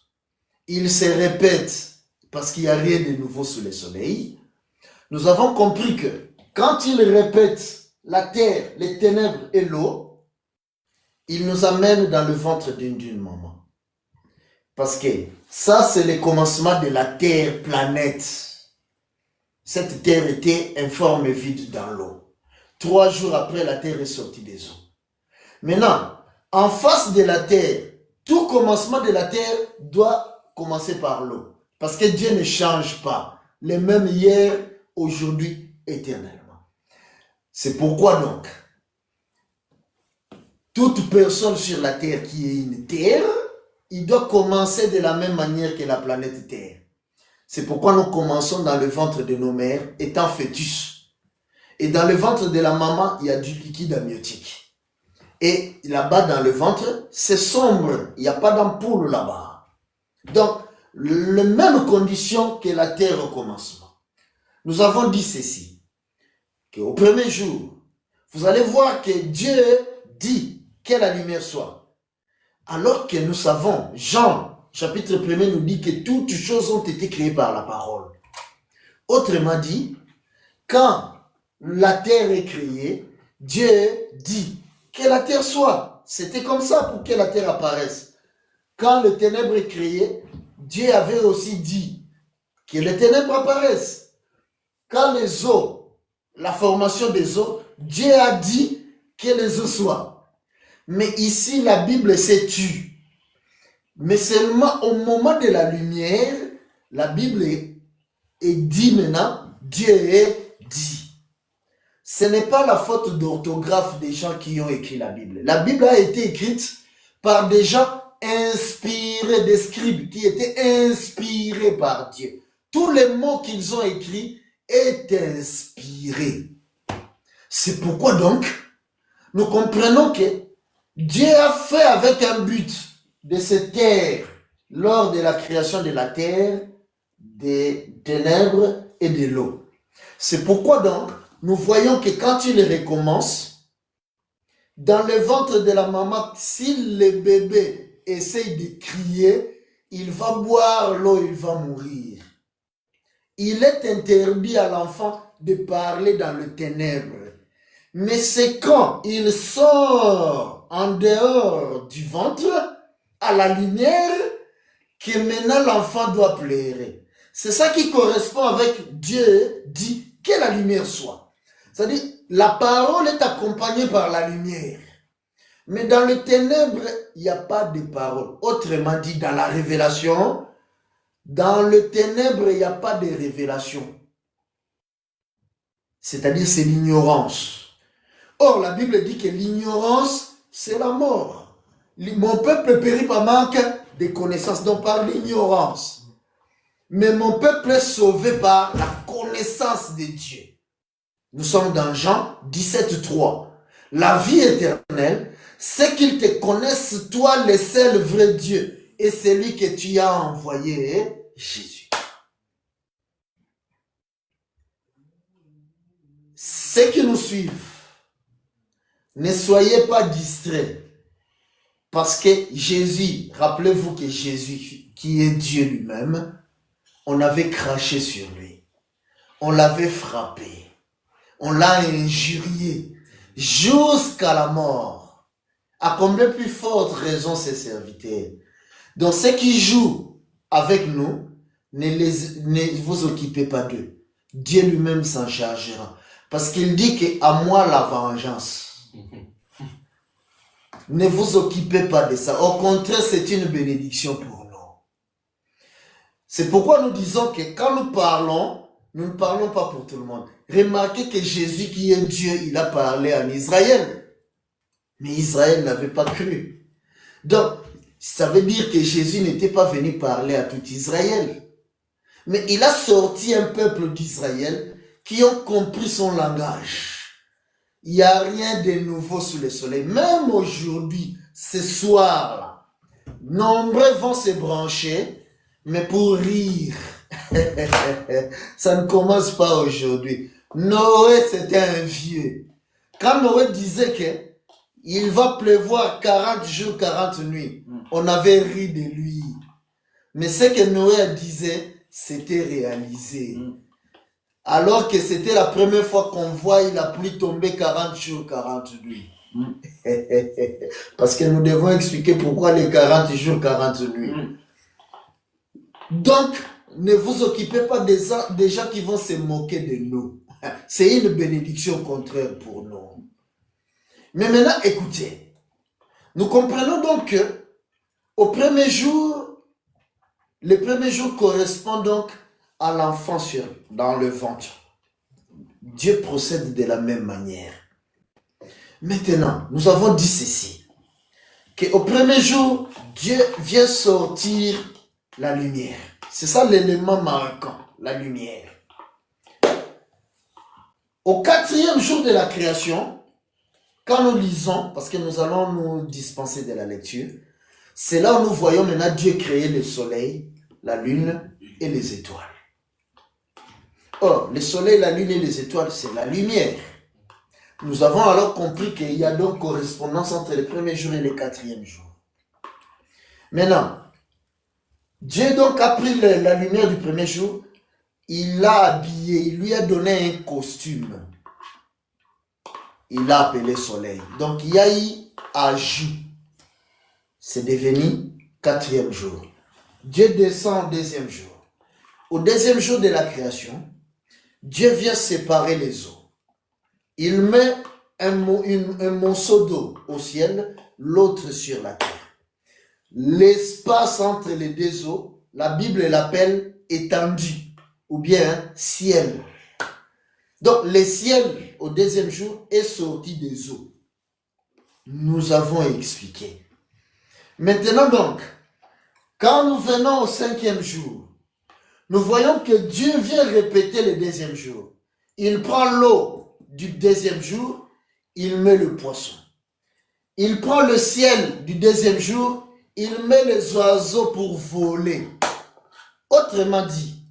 il se répète parce qu'il n'y a rien de nouveau sous le soleil. Nous avons compris que quand il répète la terre, les ténèbres et l'eau, il nous amène dans le ventre d'une maman. Parce que ça, c'est le commencement de la terre planète. Cette terre était informe et vide dans l'eau. 3 jours après, la terre est sortie des eaux. Maintenant, en face de la terre, tout commencement de la terre doit commencer par l'eau. Parce que Dieu ne change pas. Les mêmes hier, aujourd'hui, éternellement. C'est pourquoi donc, toute personne sur la terre qui est une terre, il doit commencer de la même manière que la planète Terre. C'est pourquoi nous commençons dans le ventre de nos mères, étant fœtus. Et dans le ventre de la maman, il y a du liquide amniotique. Et là-bas, dans le ventre, c'est sombre. Il n'y a pas d'ampoule là-bas. Donc, les mêmes conditions que la terre au commencement. Nous avons dit ceci, qu'au premier jour, vous allez voir que Dieu dit que la lumière soit. Alors que nous savons, Jean, chapitre 1er nous dit que toutes choses ont été créées par la parole. Autrement dit, quand la terre est créée, Dieu dit que la terre soit. C'était comme ça pour que la terre apparaisse. Quand le ténèbre est créé, Dieu avait aussi dit que les ténèbres apparaissent. Quand les eaux, la formation des eaux, Dieu a dit que les eaux soient. Mais ici, la Bible s'est tue. Mais seulement au moment de la lumière, la Bible est dit maintenant, Dieu est dit. Ce n'est pas la faute d'orthographe des gens qui ont écrit la Bible. La Bible a été écrite par des gens inspirés, des scribes qui étaient inspirés par Dieu. Tous les mots qu'ils ont écrits est inspiré. C'est pourquoi donc, nous comprenons que Dieu a fait avec un but de se taire lors de la création de la terre, des ténèbres et de l'eau. C'est pourquoi donc, nous voyons que quand il recommence, dans le ventre de la maman, si le bébé essaye de crier, il va boire l'eau, il va mourir. Il est interdit à l'enfant de parler dans le ténèbre. Mais c'est quand il sort en dehors du ventre, à la lumière, que maintenant l'enfant doit pleurer. C'est ça qui correspond avec Dieu dit que la lumière soit. C'est-à-dire, la parole est accompagnée par la lumière. Mais dans le ténèbre, il n'y a pas de parole. Autrement dit, dans la révélation, dans le ténèbre, il n'y a pas de révélation. C'est-à-dire, c'est l'ignorance. Or, la Bible dit que l'ignorance, c'est la mort. Mon peuple périt par manque de connaissances, donc par l'ignorance. Mais mon peuple est sauvé par la connaissance de Dieu. Nous sommes dans Jean 17:3. La vie éternelle, c'est qu'ils te connaissent, toi, le seul vrai Dieu, et celui que tu as envoyé, Jésus. Ceux qui nous suivent, ne soyez pas distraits. Parce que Jésus, rappelez-vous que Jésus, qui est Dieu lui-même, on avait craché sur lui. On l'avait frappé. On l'a injurié jusqu'à la mort. À combien plus forte raison ses serviteurs. Donc ceux qui jouent avec nous, ne vous occupez pas d'eux. Dieu lui-même s'en chargera. Parce qu'il dit qu'à moi la vengeance. Ne vous occupez pas de ça. Au contraire, c'est une bénédiction pour nous. C'est pourquoi nous disons que quand nous parlons, nous ne parlons pas pour tout le monde. Remarquez que Jésus qui est Dieu, il a parlé en Israël. Mais Israël n'avait pas cru. Donc, ça veut dire que Jésus n'était pas venu parler à tout Israël. Mais il a sorti un peuple d'Israël qui ont compris son langage. Il n'y a rien de nouveau sous le soleil. Même aujourd'hui, ce soir-là, nombreux vont se brancher, mais pour rire. Ça ne commence pas aujourd'hui. Noé, c'était un vieux. Quand Noé disait que il va pleuvoir 40 jours, 40 nuits, on avait ri de lui. Mais ce que Noé disait, c'était réalisé. Alors que c'était la première fois qu'on voit la pluie tomber 40 jours, 40 nuits. Parce que nous devons expliquer pourquoi les 40 jours, 40 nuits. Donc, ne vous occupez pas des gens qui vont se moquer de nous. C'est une bénédiction contraire pour nous. Mais maintenant, écoutez. Nous comprenons donc que au premier jour, le premier jour correspond donc à l'enfant dans le ventre. Dieu procède de la même manière. Maintenant, nous avons dit ceci, qu'au premier jour, Dieu vient sortir la lumière. C'est ça l'élément marquant, la lumière. Au 4e jour de la création, quand nous lisons, parce que nous allons nous dispenser de la lecture, c'est là où nous voyons maintenant Dieu créer le soleil, la lune et les étoiles. Or, le soleil, la lune et les étoiles, c'est la lumière. Nous avons alors compris qu'il y a donc correspondance entre le premier jour et le 4e jour. Maintenant, Dieu donc a pris la lumière du premier jour, il l'a habillé, il lui a donné un costume. Il l'a appelé soleil. Donc, il y a eu ajout. C'est devenu 4e jour. Dieu descend au 2e jour. Au 2e jour de la création, Dieu vient séparer les eaux. Il met un monceau d'eau au ciel, l'autre sur la terre. L'espace entre les deux eaux, la Bible l'appelle étendue ou bien ciel. Donc le ciel au deuxième jour est sorti des eaux. Nous avons expliqué. Maintenant donc, quand nous venons au cinquième jour, nous voyons que Dieu vient répéter le deuxième jour. Il prend l'eau du deuxième jour, il met le poisson. Il prend le ciel du deuxième jour, il met les oiseaux pour voler. Autrement dit,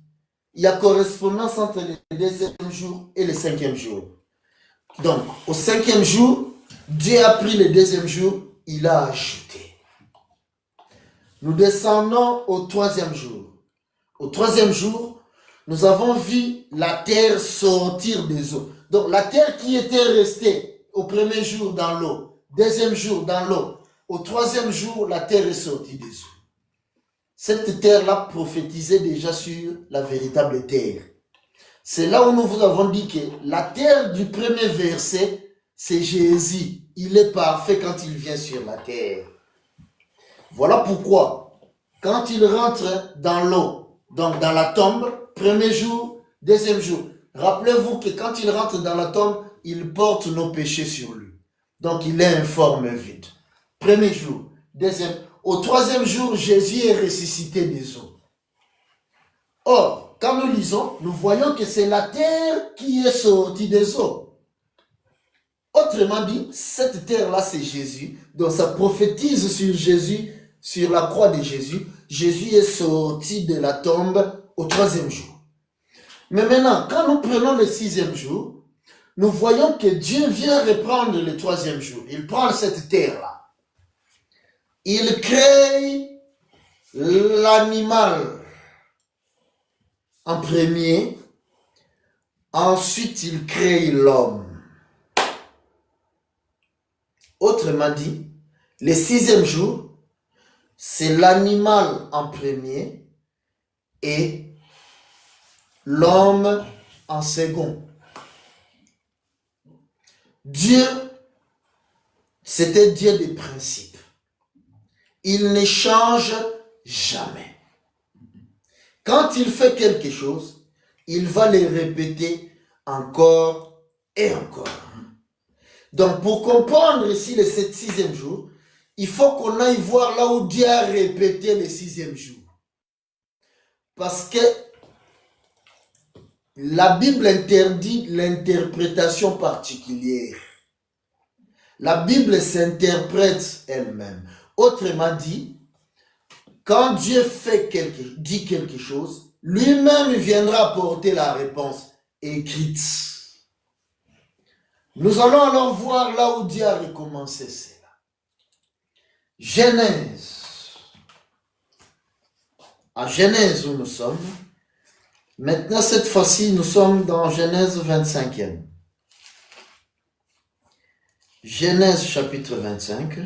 il y a correspondance entre le deuxième jour et le cinquième jour. Donc, au cinquième jour, Dieu a pris le deuxième jour, il a ajouté. Nous descendons au troisième jour. Au troisième jour, nous avons vu la terre sortir des eaux. Donc, la terre qui était restée au premier jour dans l'eau, deuxième jour dans l'eau, au troisième jour, la terre est sortie des eaux. Cette terre-là prophétisait déjà sur la véritable terre. C'est là où nous vous avons dit que la terre du premier verset, c'est Jésus. Il est parfait quand il vient sur la terre. Voilà pourquoi, quand il rentre dans l'eau, donc dans la tombe, premier jour, deuxième jour, rappelez-vous que quand il rentre dans la tombe, il porte nos péchés sur lui. Donc il est informe vide. Premier jour, deuxième. Au troisième jour, Jésus est ressuscité des eaux. Or, quand nous lisons, nous voyons que c'est la terre qui est sortie des eaux. Autrement dit, cette terre-là, c'est Jésus. Donc ça prophétise sur Jésus, sur la croix de Jésus. Jésus est sorti de la tombe au troisième jour. Mais maintenant, quand nous prenons le sixième jour, nous voyons que Dieu vient reprendre le troisième jour. Il prend cette terre-là. Il crée l'animal en premier. Ensuite, il crée l'homme. Autrement dit, le sixième jour, c'est l'animal en premier et l'homme en second. Dieu, c'était Dieu des principes. Il ne change jamais. Quand il fait quelque chose, il va le répéter encore et encore. Donc, pour comprendre ici le sixième jour, il faut qu'on aille voir là où Dieu a répété le sixième jour. Parce que la Bible interdit l'interprétation particulière. La Bible s'interprète elle-même. Autrement dit, quand Dieu dit quelque chose, lui-même viendra apporter la réponse écrite. Nous allons alors voir là où Dieu a recommencé cela. Genèse. À Genèse où nous sommes. Maintenant, cette fois-ci, nous sommes dans Genèse 25e. Genèse chapitre 25.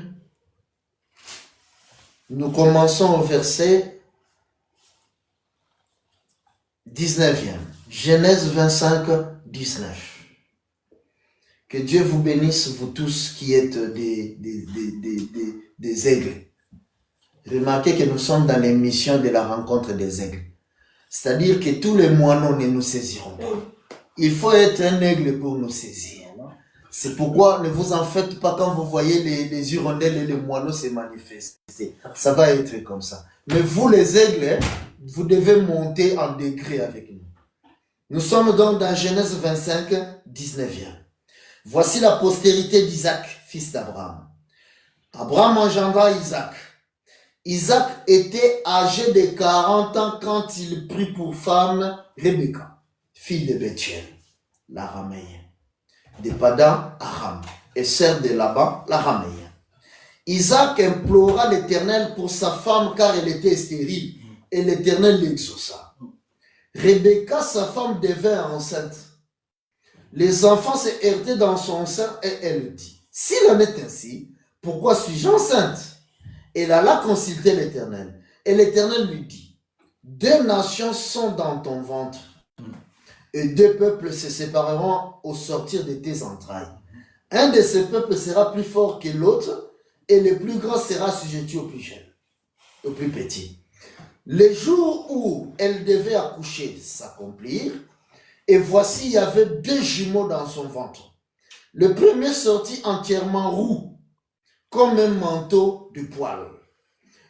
Nous commençons au verset 19e. Genèse 25, 19. Que Dieu vous bénisse, vous tous qui êtes des aigles. Remarquez que nous sommes dans l'émission de la rencontre des aigles. C'est-à-dire que tous les moineaux ne nous saisiront pas. Il faut être un aigle pour nous saisir. C'est pourquoi ne vous en faites pas quand vous voyez les hirondelles et les moineaux se manifester. Ça va être comme ça. Mais vous les aigles, vous devez monter en degré avec nous. Nous sommes donc dans Genèse 25, 19e. Voici la postérité d'Isaac, fils d'Abraham. Abraham engendra Isaac. Isaac était âgé de 40 ans quand il prit pour femme Rebecca, fille de Bethuel, l'araméen, de Padan Aram, et sœur de Laban, l'araméen. Isaac implora l'Éternel pour sa femme car elle était stérile, et l'Éternel l'exauça. Rebecca, sa femme, devint enceinte. Les enfants se heurtaient dans son sein et elle dit, « S'il en est ainsi, pourquoi suis-je enceinte ?» Elle alla consulter l'Éternel. Et l'Éternel lui dit, « Deux nations sont dans ton ventre, et deux peuples se sépareront au sortir de tes entrailles. Un de ces peuples sera plus fort que l'autre, et le plus grand sera assujetti au plus jeune, au plus petit. Le jour où elle devait accoucher s'accomplir, et voici, il y avait 2 jumeaux dans son ventre. Le premier sortit entièrement roux, comme un manteau de poil,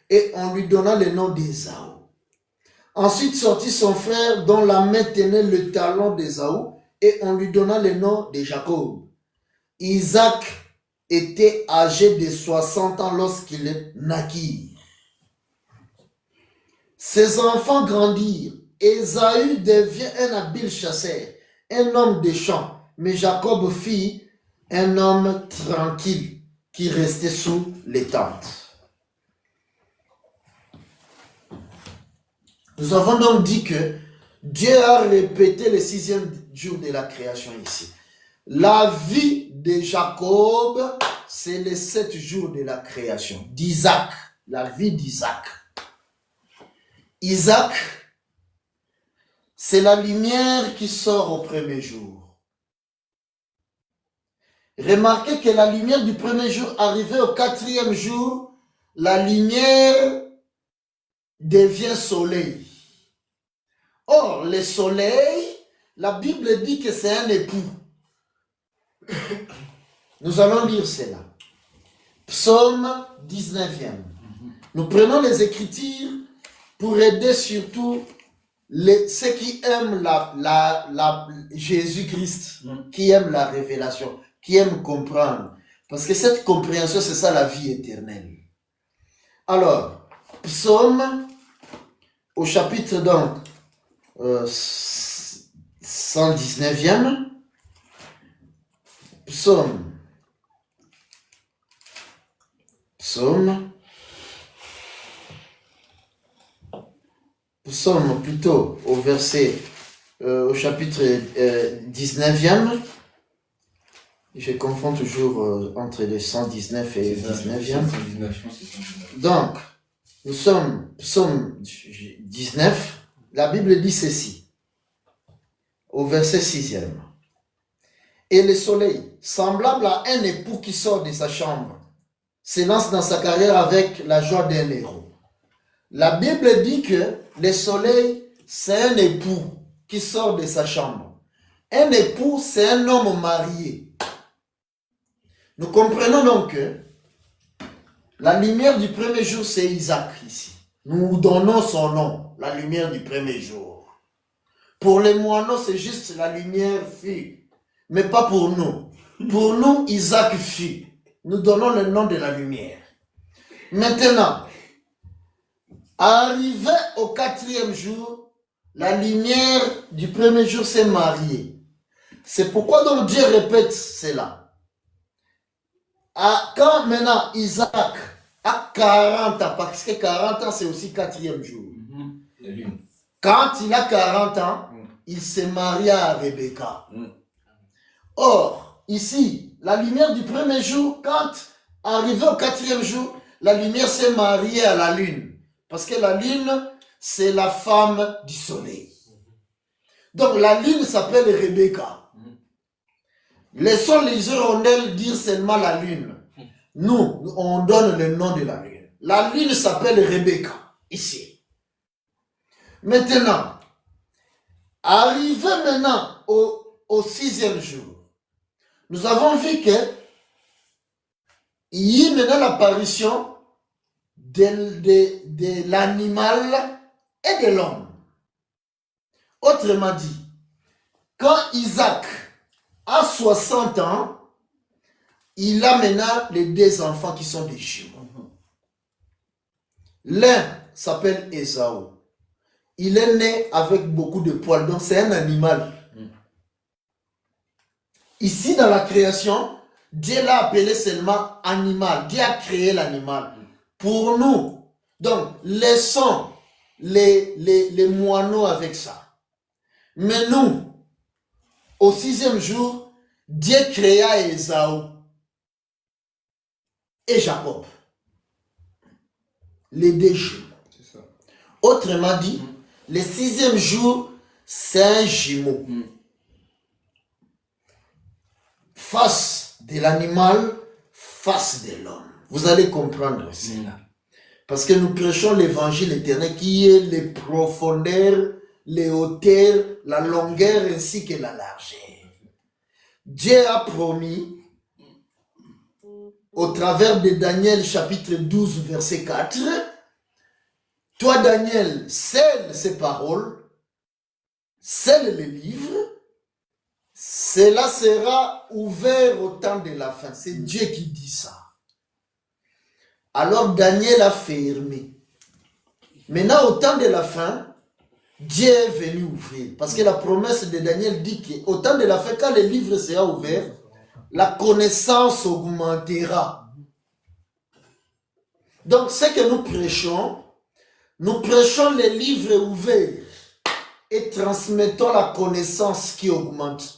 et on lui donna le nom d'Ésaü. Ensuite sortit son frère dont la main tenait le talon d'Ésaü, et on lui donna le nom de Jacob. Isaac était âgé de 60 ans lorsqu'il naquit. Ses enfants grandirent. Ésaü devient un habile chasseur, un homme de champ, mais Jacob fit un homme tranquille qui restait sous les tentes. Nous avons donc dit que Dieu a répété le 6e jour de la création ici. La vie de Jacob, c'est les 7 jours de la création. D'Isaac, la vie d'Isaac. Isaac, c'est la lumière qui sort au premier jour. Remarquez que la lumière du premier jour, arrivée au 4e jour, la lumière devient soleil. Or, le soleil, la Bible dit que c'est un époux. Nous allons lire cela. Psaume 19e. Nous prenons les Écritures pour aider surtout ceux qui aiment Jésus-Christ, qui aiment la révélation, qui aiment comprendre. Parce que cette compréhension, c'est ça la vie éternelle. Alors, Psaume, au chapitre donc 119e, Psaume plutôt au verset, au chapitre 19e, je confonds toujours entre le 119 et le 19e. Donc, nous sommes psaume 19, la Bible dit ceci, au verset 6e. Et le soleil, semblable à un époux qui sort de sa chambre, se lance dans sa carrière avec la joie d'un héros. La Bible dit que le soleil, c'est un époux qui sort de sa chambre. Un époux, c'est un homme marié. Nous comprenons donc que la lumière du premier jour, c'est Isaac ici. Nous donnons son nom, la lumière du premier jour. Pour les moineaux, c'est juste la lumière fut, mais pas pour nous. Pour nous, Isaac fut. Nous donnons le nom de la lumière. Maintenant, arrivé au 4e jour, la lumière du premier jour s'est mariée. C'est pourquoi donc Dieu répète cela. Quand maintenant Isaac a 40 ans, parce que 40 ans c'est aussi 4e jour. Quand il a 40 ans, il s'est marié à Rebecca. Or, ici, la lumière du premier jour, quand arrivé au 4e jour, la lumière s'est mariée à la lune. Parce que la lune, c'est la femme du soleil. Donc la lune s'appelle Rebecca. Laissons les hirondelles dire seulement la lune. Nous, on donne le nom de la lune. La lune s'appelle Rebecca, ici. Maintenant, arrivé maintenant au 6e jour, nous avons vu que il y a maintenant l'apparition de l'animal et de l'homme. Autrement dit, quand Isaac a 60 ans, il a maintenant les 2 enfants qui sont des jumeaux. L'un s'appelle Ésaü. Il est né avec beaucoup de poils, donc c'est un animal. Ici, dans la création, Dieu l'a appelé seulement animal. Dieu a créé l'animal. Pour nous, donc, laissons les moineaux avec ça. Mais nous, au 6e jour, Dieu créa Ésaü et Jacob. Les 2 jumeaux. Autrement dit, le 6e jour, c'est un jumeau. Face de l'animal, face de l'homme. Vous allez comprendre cela. Parce que nous prêchons l'évangile éternel qui est les profondeurs, les hauteurs, la longueur ainsi que la largeur. Dieu a promis, au travers de Daniel chapitre 12 verset 4, toi Daniel, scelle ces paroles, scelle les livres, cela sera ouvert au temps de la fin. C'est Dieu qui dit ça. Alors Daniel a fermé. Maintenant, au temps de la fin, Dieu est venu ouvrir. Parce que la promesse de Daniel dit qu'au temps de la fin, quand le livre sera ouvert, la connaissance augmentera. Donc, ce que nous prêchons les livres ouverts et transmettons la connaissance qui augmente.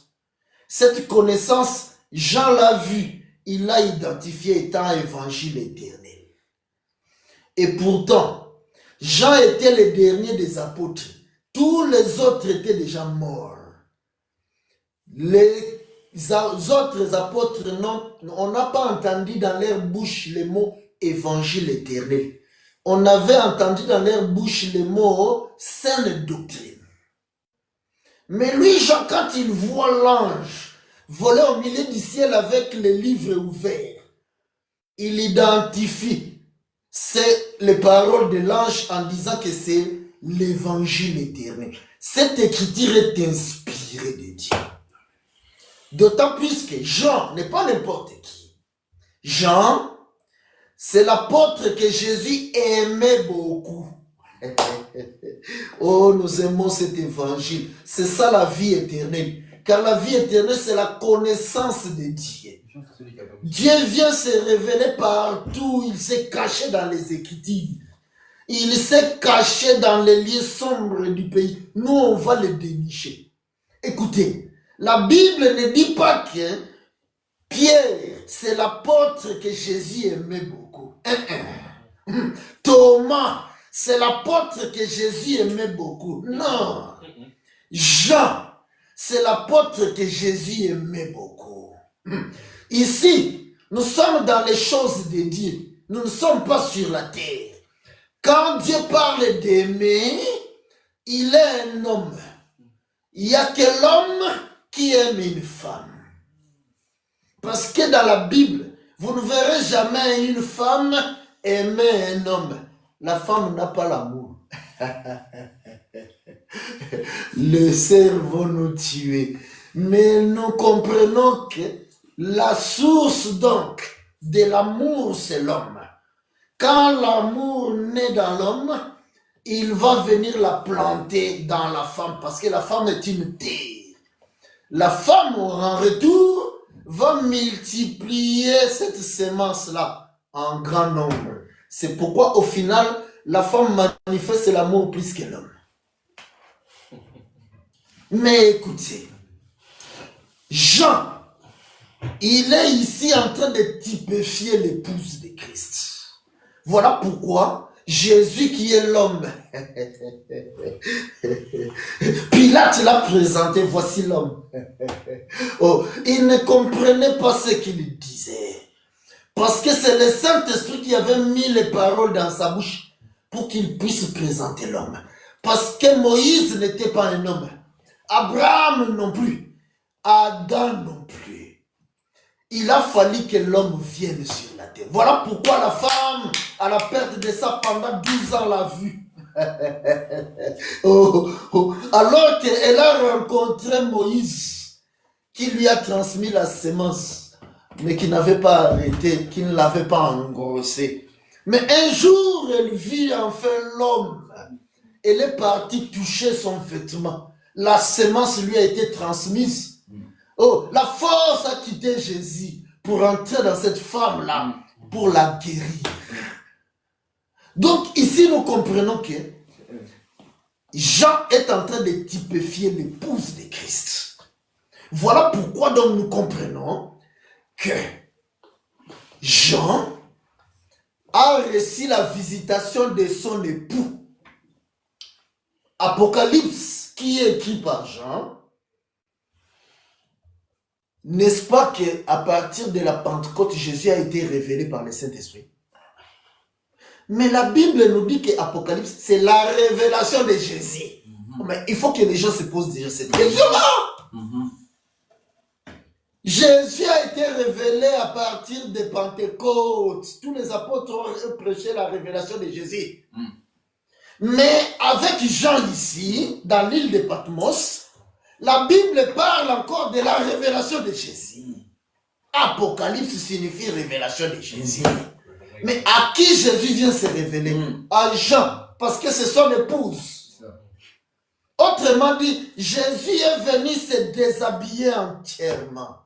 Cette connaissance, Jean l'a vu, il l'a identifié étant évangile éternel. Et pourtant, Jean était le dernier des apôtres. Tous les autres étaient déjà morts. Les autres apôtres, on n'a pas entendu dans leur bouche les mots évangile éternel. On avait entendu dans leur bouche les mots saine doctrine. Mais lui, Jean, quand il voit l'ange voler au milieu du ciel avec les livres ouverts, il identifie c'est les paroles de l'ange en disant que c'est l'évangile éternel. Cette écriture est inspirée de Dieu. D'autant plus que Jean n'est pas n'importe qui. Jean, c'est l'apôtre que Jésus aimait beaucoup. Oh, nous aimons cet évangile. C'est ça la vie éternelle. Car la vie éternelle, c'est la connaissance de Dieu. Dieu vient se révéler partout. Il s'est caché dans les Écritures. Il s'est caché dans les lieux sombres du pays. Nous, on va le dénicher. Écoutez, la Bible ne dit pas que Pierre, c'est l'apôtre que Jésus aimait beaucoup. Thomas, c'est l'apôtre que Jésus aimait beaucoup. Non. Jean, c'est l'apôtre que Jésus aimait beaucoup. Ici, nous sommes dans les choses de Dieu. Nous ne sommes pas sur la terre. Quand Dieu parle d'aimer, il est un homme. Il n'y a que l'homme qui aime une femme. Parce que dans la Bible, vous ne verrez jamais une femme aimer un homme. La femme n'a pas l'amour. Le cerveau nous tue. Mais nous comprenons que la source donc de l'amour, c'est l'homme. Quand l'amour naît dans l'homme, il va venir la planter dans la femme parce que la femme est une terre. La femme, en retour, va multiplier cette semence-là en grand nombre. C'est pourquoi, au final, la femme manifeste l'amour plus que l'homme. Mais écoutez, Jean, il est ici en train de typifier l'épouse de Christ. Voilà pourquoi Jésus qui est l'homme, Pilate l'a présenté, voici l'homme. Oh, il ne comprenait pas ce qu'il disait. Parce que c'est le Saint-Esprit qui avait mis les paroles dans sa bouche pour qu'il puisse présenter l'homme. Parce que Moïse n'était pas un homme. Abraham non plus. Adam non plus. Il a fallu que l'homme vienne sur la terre. Voilà pourquoi la femme, à la perte de ça pendant 12 ans, l'a vu. Alors qu'elle a rencontré Moïse, qui lui a transmis la semence, mais qui n'avait pas arrêté, qui ne l'avait pas engrossé. Mais un jour, elle vit enfin l'homme. Elle est partie toucher son vêtement. La semence lui a été transmise. Oh, la force a quitté Jésus pour entrer dans cette femme-là, pour la guérir. Donc ici, nous comprenons que Jean est en train de typifier l'épouse de Christ. Voilà pourquoi donc nous comprenons que Jean a reçu la visitation de son époux. Apocalypse, qui est écrit par Jean, N'est-ce pas qu'à partir de la Pentecôte, Jésus a été révélé par le Saint-Esprit? Mais la Bible nous dit qu'Apocalypse, c'est la révélation de Jésus. Mais il faut que les gens se posent déjà cette question-là. Jésus a été révélé à partir de Pentecôte. Tous les apôtres ont prêché la révélation de Jésus. Mais avec Jean ici, dans l'île de Patmos, la Bible parle encore de la révélation de Jésus. Apocalypse signifie révélation de Jésus. Mais à qui Jésus vient se révéler? À Jean, parce que c'est son épouse. Autrement dit, Jésus est venu se déshabiller entièrement.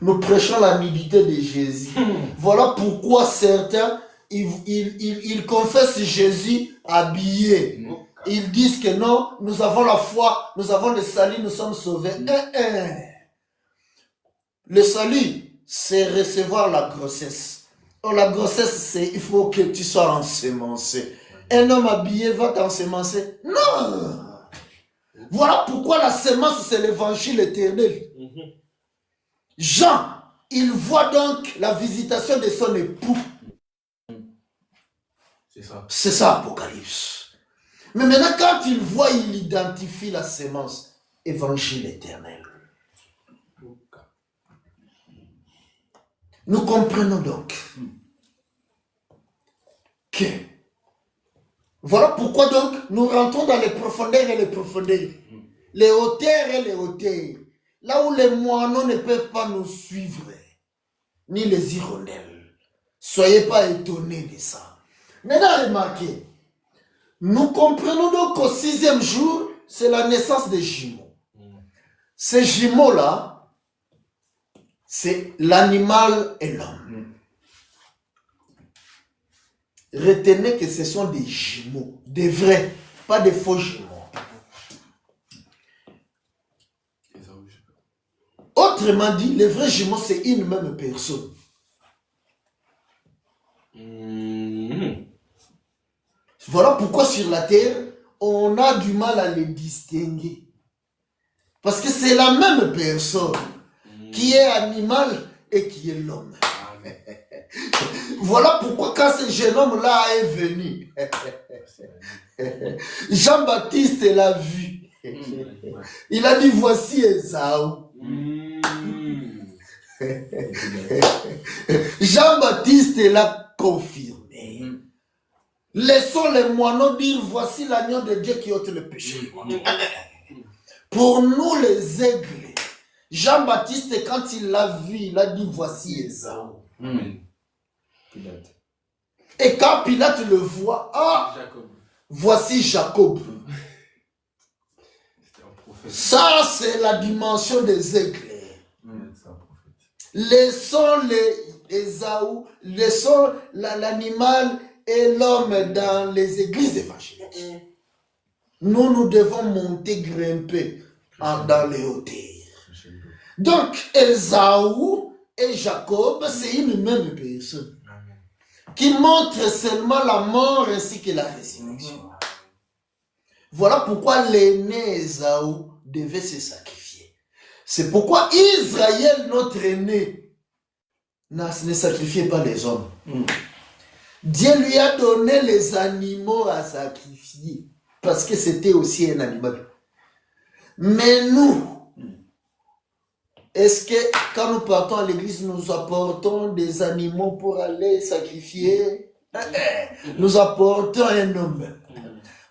Nous prêchons la nudité de Jésus. Voilà pourquoi certains, ils confessent Jésus habillé. Ils disent que non, nous avons la foi, nous avons le salut, nous sommes sauvés. Le salut, c'est recevoir la grossesse. Or, la grossesse, c'est il faut que tu sois ensemencé. Un homme habillé va t'ensemencer? Non! Voilà pourquoi la semence, c'est l'évangile éternel. Jean, il voit donc la visitation de son époux. C'est ça, Apocalypse. Mais maintenant, quand il voit, il identifie la sémence. Évangile éternel. Nous comprenons donc que voilà pourquoi donc nous rentrons dans les profondeurs et les profondeurs, les hauteurs et les hauteurs, là où les moineaux ne peuvent pas nous suivre, ni les hirondelles. Soyez pas étonnés de ça. Maintenant, remarquez, nous comprenons donc qu'au 6e jour, c'est la naissance des jumeaux. Ces jumeaux-là, c'est l'animal et l'homme. Retenez que ce sont des jumeaux, des vrais, pas des faux jumeaux. Autrement dit, les vrais jumeaux, c'est une même personne. Voilà pourquoi sur la terre, on a du mal à les distinguer. Parce que c'est la même personne qui est animal et qui est l'homme. Voilà pourquoi quand ce jeune homme-là est venu, Jean-Baptiste l'a vu. Il a dit, voici Ésaü. Jean-Baptiste l'a confirmé. Laissons les moineaux dire, voici l'agneau de Dieu qui ôte le péché. Pour nous les aigles, Jean-Baptiste, quand il l'a vu, il a dit, voici Ésaü. Et quand Pilate le voit, voici Jacob. Ça, c'est la dimension des aigles. Laissons les Ésaü, laissons l'animal et l'homme dans les églises évangéliques. Nous devons monter, grimper dans les hauteurs. Donc, Ésaü et Jacob, c'est une même personne qui montre seulement la mort ainsi que la résurrection. Voilà pourquoi l'aîné Ésaü devait se sacrifier. C'est pourquoi Israël, notre aîné, ne sacrifiait pas les hommes. Dieu lui a donné les animaux à sacrifier parce que c'était aussi un animal. Mais nous, est-ce que quand nous partons à l'église, nous apportons des animaux pour aller sacrifier? Nous apportons un homme.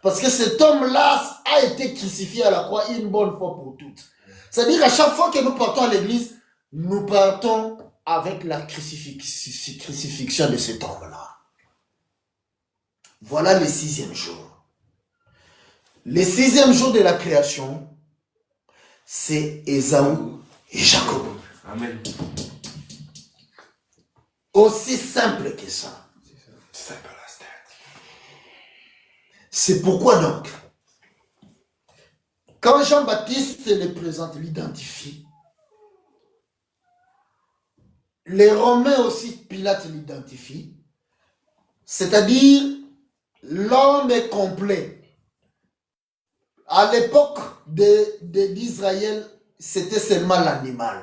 Parce que cet homme-là a été crucifié à la croix une bonne fois pour toutes. C'est-à-dire qu'à chaque fois que nous partons à l'église, nous partons avec la crucifixion de cet homme-là. Voilà le 6e jour. Le 6e jour de la création, c'est Ésaü et Jacob. Amen. Aussi simple que ça. C'est pourquoi donc, quand Jean-Baptiste le présente, l'identifie, les Romains aussi, Pilate l'identifie, c'est-à-dire l'homme est complet. À l'époque d'Israël, c'était seulement l'animal.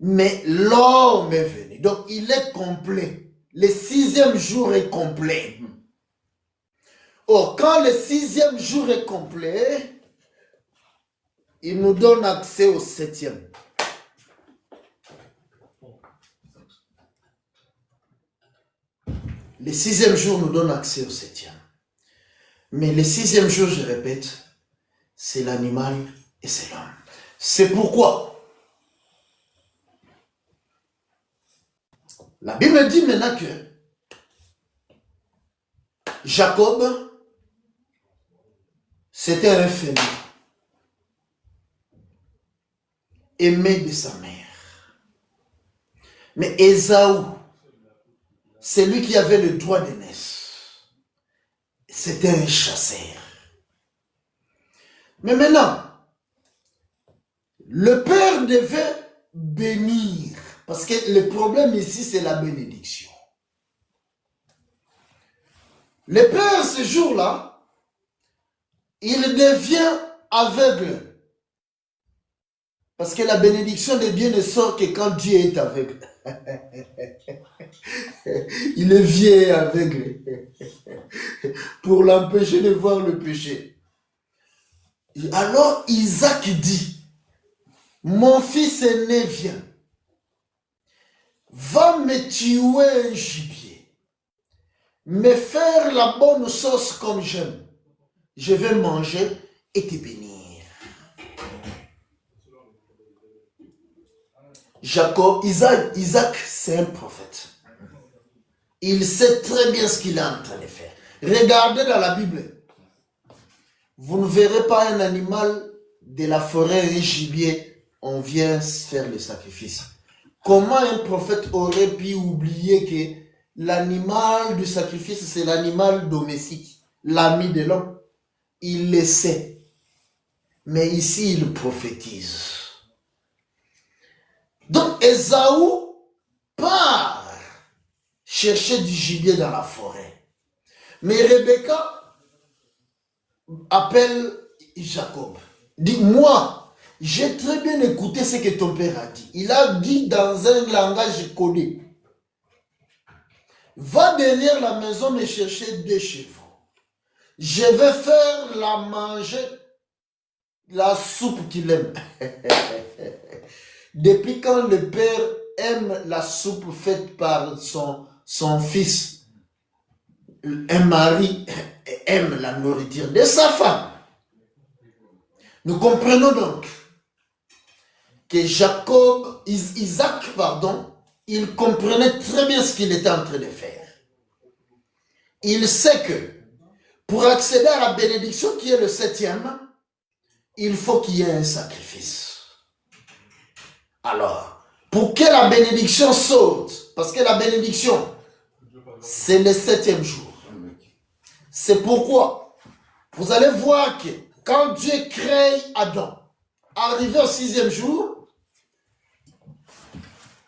Mais l'homme est venu. Donc, il est complet. Le 6e jour est complet. Or, quand le 6e jour est complet, il nous donne accès au 7e. Le 6e jour nous donne accès au 7e. Mais le 6e jour, je répète, c'est l'animal et c'est l'homme. C'est pourquoi la Bible dit maintenant que Jacob, c'était un fainéant, aimé de sa mère. Mais Ésaü, c'est lui qui avait le droit d'aînesse. C'était un chasseur. Mais maintenant, le père devait bénir. Parce que le problème ici, c'est la bénédiction. Le père, ce jour-là, il devient aveugle. Parce que la bénédiction de Dieu ne sort que quand Dieu est aveugle. Il est vieux et aveugle. Pour l'empêcher de voir le péché. Alors Isaac dit, mon fils aîné vient. Va me tuer un gibier, me faire la bonne sauce comme j'aime. Je vais manger et te bénir. Isaac, c'est un prophète. Il sait très bien ce qu'il est en train de faire. Regardez dans la Bible. Vous ne verrez pas un animal de la forêt, un gibier, on vient faire le sacrifice. Comment un prophète aurait pu oublier que l'animal du sacrifice, c'est l'animal domestique, l'ami de l'homme? Il le sait. Mais ici, il prophétise. Donc, Ésaü part chercher du gibier dans la forêt. Mais Rebecca appelle Jacob. Dit, moi, j'ai très bien écouté ce que ton père a dit. Il a dit dans un langage codé. Va derrière la maison me chercher 2 chevaux. Je vais faire la manger, la soupe qu'il aime. Depuis quand le père aime la soupe faite par son fils, un mari aime la nourriture de sa femme. Nous comprenons donc que Isaac, il comprenait très bien ce qu'il était en train de faire. Il sait que pour accéder à la bénédiction qui est le 7e, il faut qu'il y ait un sacrifice. Alors, pour que la bénédiction saute, parce que la bénédiction, c'est le 7e jour. C'est pourquoi vous allez voir que quand Dieu crée Adam, arrivé au 6e jour,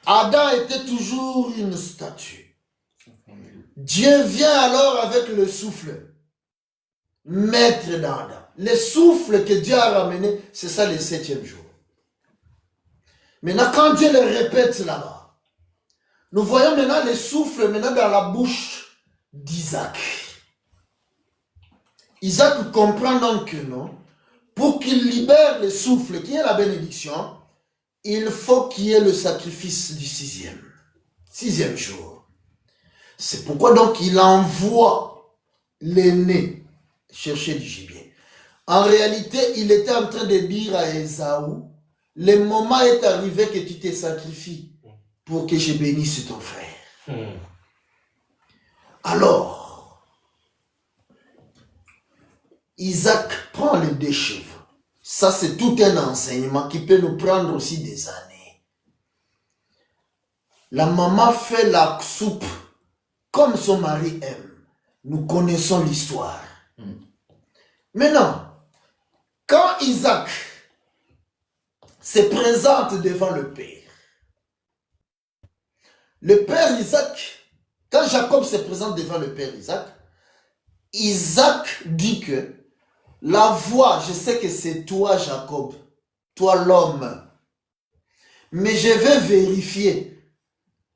Adam était toujours une statue. Dieu vient alors avec le souffle, mettre dans Adam. Le souffle que Dieu a ramené, c'est ça le 7e jour. Maintenant, quand Dieu le répète là-bas, nous voyons maintenant le souffle maintenant dans la bouche d'Isaac. Isaac comprend donc que non, pour qu'il libère le souffle qui est la bénédiction, il faut qu'il y ait le sacrifice du 6e jour. C'est pourquoi donc il envoie l'aîné chercher du gibier. En réalité, il était en train de dire à Ésaü, le moment est arrivé que tu te sacrifies pour que je bénisse ton frère. Alors, Isaac prend les 2 chevaux. Ça, c'est tout un enseignement qui peut nous prendre aussi des années. La maman fait la soupe comme son mari aime. Nous connaissons l'histoire. Maintenant, quand Isaac se présente devant le père Isaac, quand Jacob se présente devant le père Isaac, Isaac dit que la voix, je sais que c'est toi Jacob, toi l'homme, mais je vais vérifier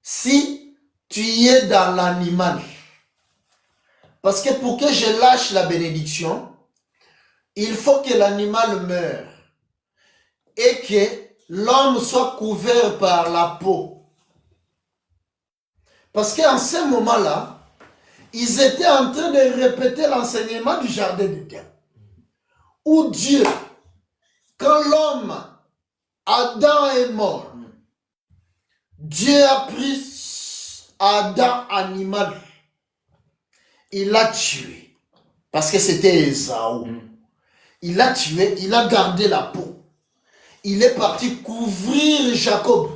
si tu y es dans l'animal. Parce que pour que je lâche la bénédiction, il faut que l'animal meure et que l'homme soit couvert par la peau. Parce qu'en ce moment-là, ils étaient en train de répéter l'enseignement du jardin d'Éden. Où Dieu, quand l'homme, Adam est mort, Dieu a pris Adam animal. Il l'a tué. Parce que c'était Ésaü. Il l'a tué, il a gardé la peau. Il est parti couvrir Jacob.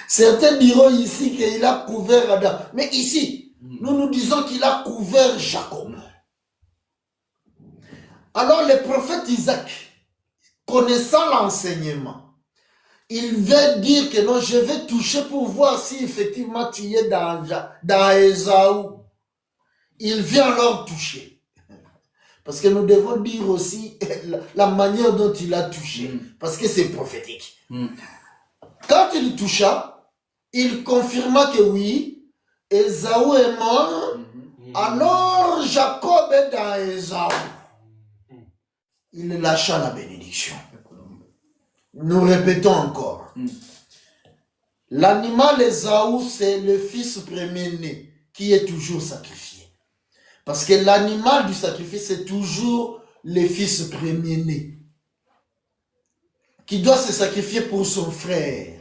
Certains diront ici qu'il a couvert Adam. Mais ici, nous disons qu'il a couvert Jacob. Alors le prophète Isaac, connaissant l'enseignement, il veut dire que non, je vais toucher pour voir si effectivement tu es dans Ésaü. Il vient alors toucher. Parce que nous devons dire aussi la manière dont il a touché. Parce que c'est prophétique. Quand il toucha, il confirma que oui, Ésaü est mort. Alors Jacob est dans Ésaü. Il lâcha la bénédiction. Nous répétons encore. L'animal Ésaü, c'est le fils premier-né qui est toujours sacrifié. Parce que l'animal du sacrifice, c'est toujours le fils premier-né qui doit se sacrifier pour son frère.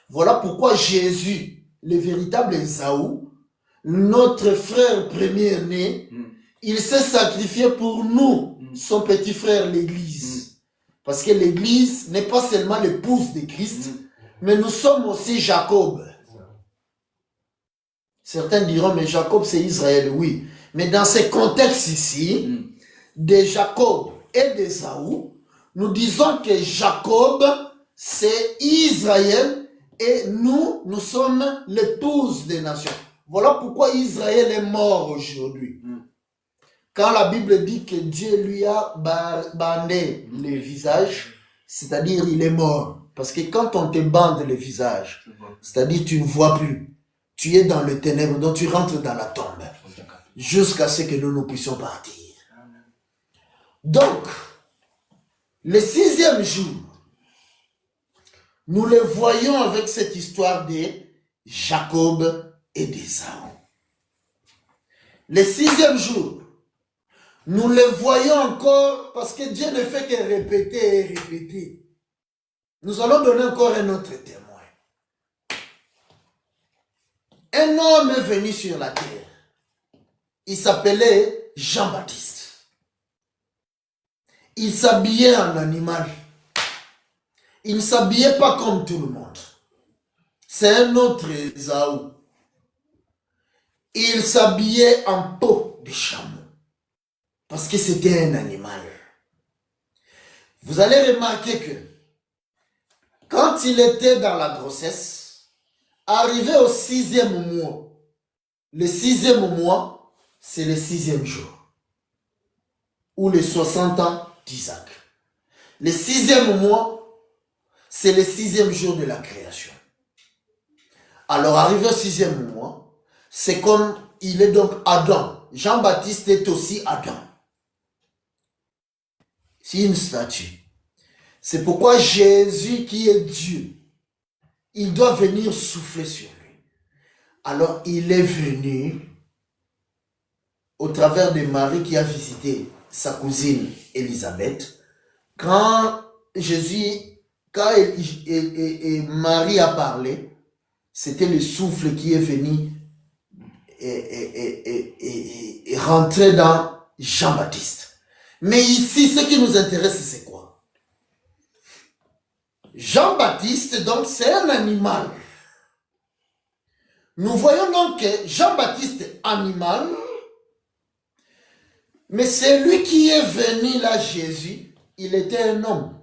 Voilà pourquoi Jésus, le véritable Ésaü, notre frère premier-né, il s'est sacrifié pour nous, son petit frère, l'Église. Parce que l'Église n'est pas seulement l'épouse de Christ, mais nous sommes aussi Jacob. Certains diront, mais Jacob c'est Israël, oui. Mais dans ce contexte ici, de Jacob et d'Ésaü, nous disons que Jacob c'est Israël et nous sommes l'épouse des nations. Voilà pourquoi Israël est mort aujourd'hui. Quand la Bible dit que Dieu lui a bandé le visage, c'est-à-dire il est mort. Parce que quand on te bande le visage, c'est-à-dire tu ne vois plus, tu es dans le ténèbre, donc tu rentres dans la tombe, jusqu'à ce que nous puissions partir. Donc, le 6e jour, nous le voyons avec cette histoire de Jacob et d'Ésaü. Le 6e jour, nous le voyons encore parce que Dieu ne fait que répéter et répéter. Nous allons donner encore un autre témoin. Un homme est venu sur la terre. Il s'appelait Jean-Baptiste. Il s'habillait en animal. Il ne s'habillait pas comme tout le monde. C'est un autre Ésaü. Il s'habillait en peau de chameau. Parce que c'était un animal. Vous allez remarquer que quand il était dans la grossesse, arrivé au 6e mois, le 6e mois, c'est le 6e jour, ou les 60 ans d'Isaac. Le 6e mois, c'est le 6e jour de la création. Alors, arrivé au 6e mois, c'est comme il est donc Adam. Jean-Baptiste est aussi Adam. C'est une statue. C'est pourquoi Jésus, qui est Dieu, il doit venir souffler sur lui. Alors, il est venu au travers de Marie qui a visité sa cousine Élisabeth. Quand Marie a parlé, c'était le souffle qui est venu et rentrer dans Jean-Baptiste. Mais ici, ce qui nous intéresse, c'est quoi? Jean-Baptiste, donc, c'est un animal. Nous voyons donc que Jean-Baptiste, animal, mais c'est lui qui est venu là, Jésus, il était un homme.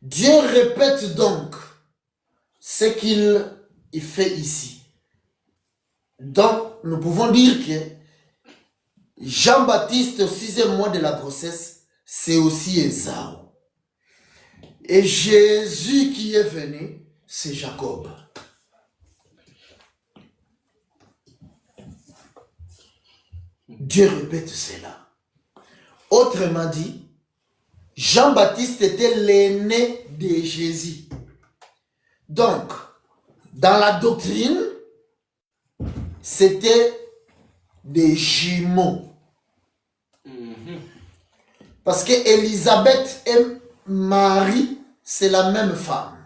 Dieu répète donc ce qu'il fait ici. Donc, nous pouvons dire que Jean-Baptiste, au 6e mois de la grossesse, c'est aussi Ésaü. Et Jésus qui est venu, c'est Jacob. Dieu répète cela. Autrement dit, Jean-Baptiste était l'aîné de Jésus. Donc, dans la doctrine, c'était des jumeaux. Parce que Élisabeth et Marie, c'est la même femme.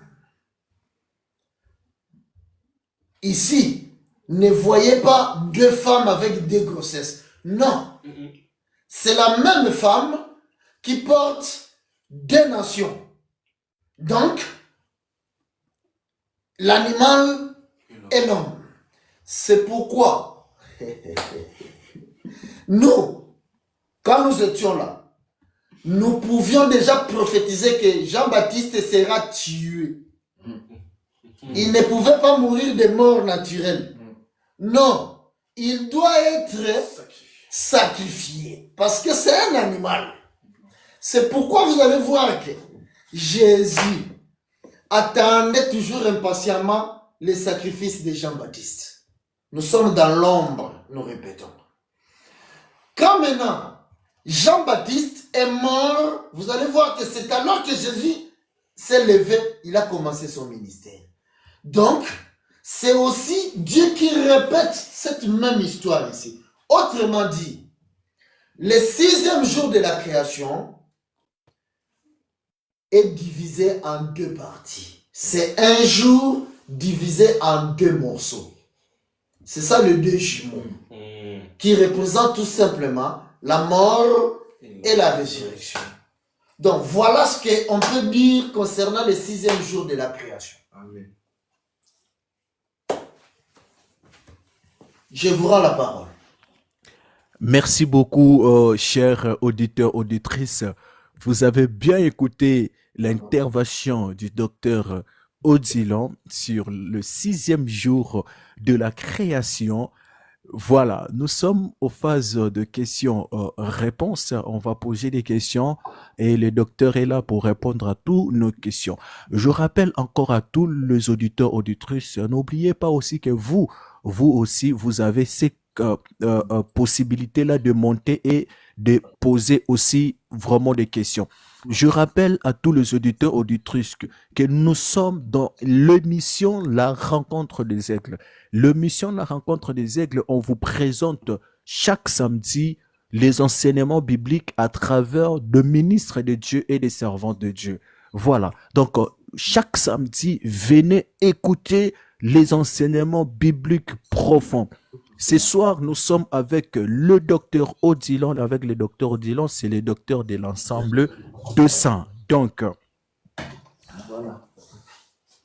Ici, ne voyez pas deux femmes avec deux grossesses. Non. C'est la même femme qui porte deux nations. Donc, l'animal et l'homme. C'est pourquoi nous, quand nous étions là, nous pouvions déjà prophétiser que Jean-Baptiste sera tué. Il ne pouvait pas mourir de mort naturelle. Non, il doit être sacrifié parce que c'est un animal. C'est pourquoi vous allez voir que Jésus attendait toujours impatiemment les sacrifices de Jean-Baptiste. Nous sommes dans l'ombre, nous répétons. Quand maintenant Jean-Baptiste est mort, vous allez voir que c'est alors que Jésus s'est levé, il a commencé son ministère. Donc, c'est aussi Dieu qui répète cette même histoire ici. Autrement dit, le 6e jour de la création est divisé en deux parties. C'est un jour divisé en deux morceaux. C'est ça le deux jumeaux, qui représente tout simplement la mort et la résurrection. Donc, voilà ce qu'on peut dire concernant le 6e jour de la création. Amen. Je vous rends la parole. Merci beaucoup, chers auditeurs, auditrices. Vous avez bien écouté l'intervention du docteur Odilon sur le 6e jour de la création. Voilà, nous sommes aux phases de questions-réponses. On va poser des questions et le docteur est là pour répondre à toutes nos questions. Je rappelle encore à tous les auditeurs, auditrices, n'oubliez pas aussi que vous aussi, vous avez ces possibilités-là de monter et de poser aussi vraiment des questions. Je rappelle à tous les auditeurs, auditrices que nous sommes dans l'émission La Rencontre des Aigles. L'émission La Rencontre des Aigles, on vous présente chaque samedi les enseignements bibliques à travers de ministres de Dieu et des servants de Dieu. Voilà. Donc, chaque samedi, venez écouter les enseignements bibliques profonds. Ce soir, nous sommes avec le docteur Odilon. Avec le docteur Odilon, c'est le docteur de l'ensemble de sang. Donc, Voilà.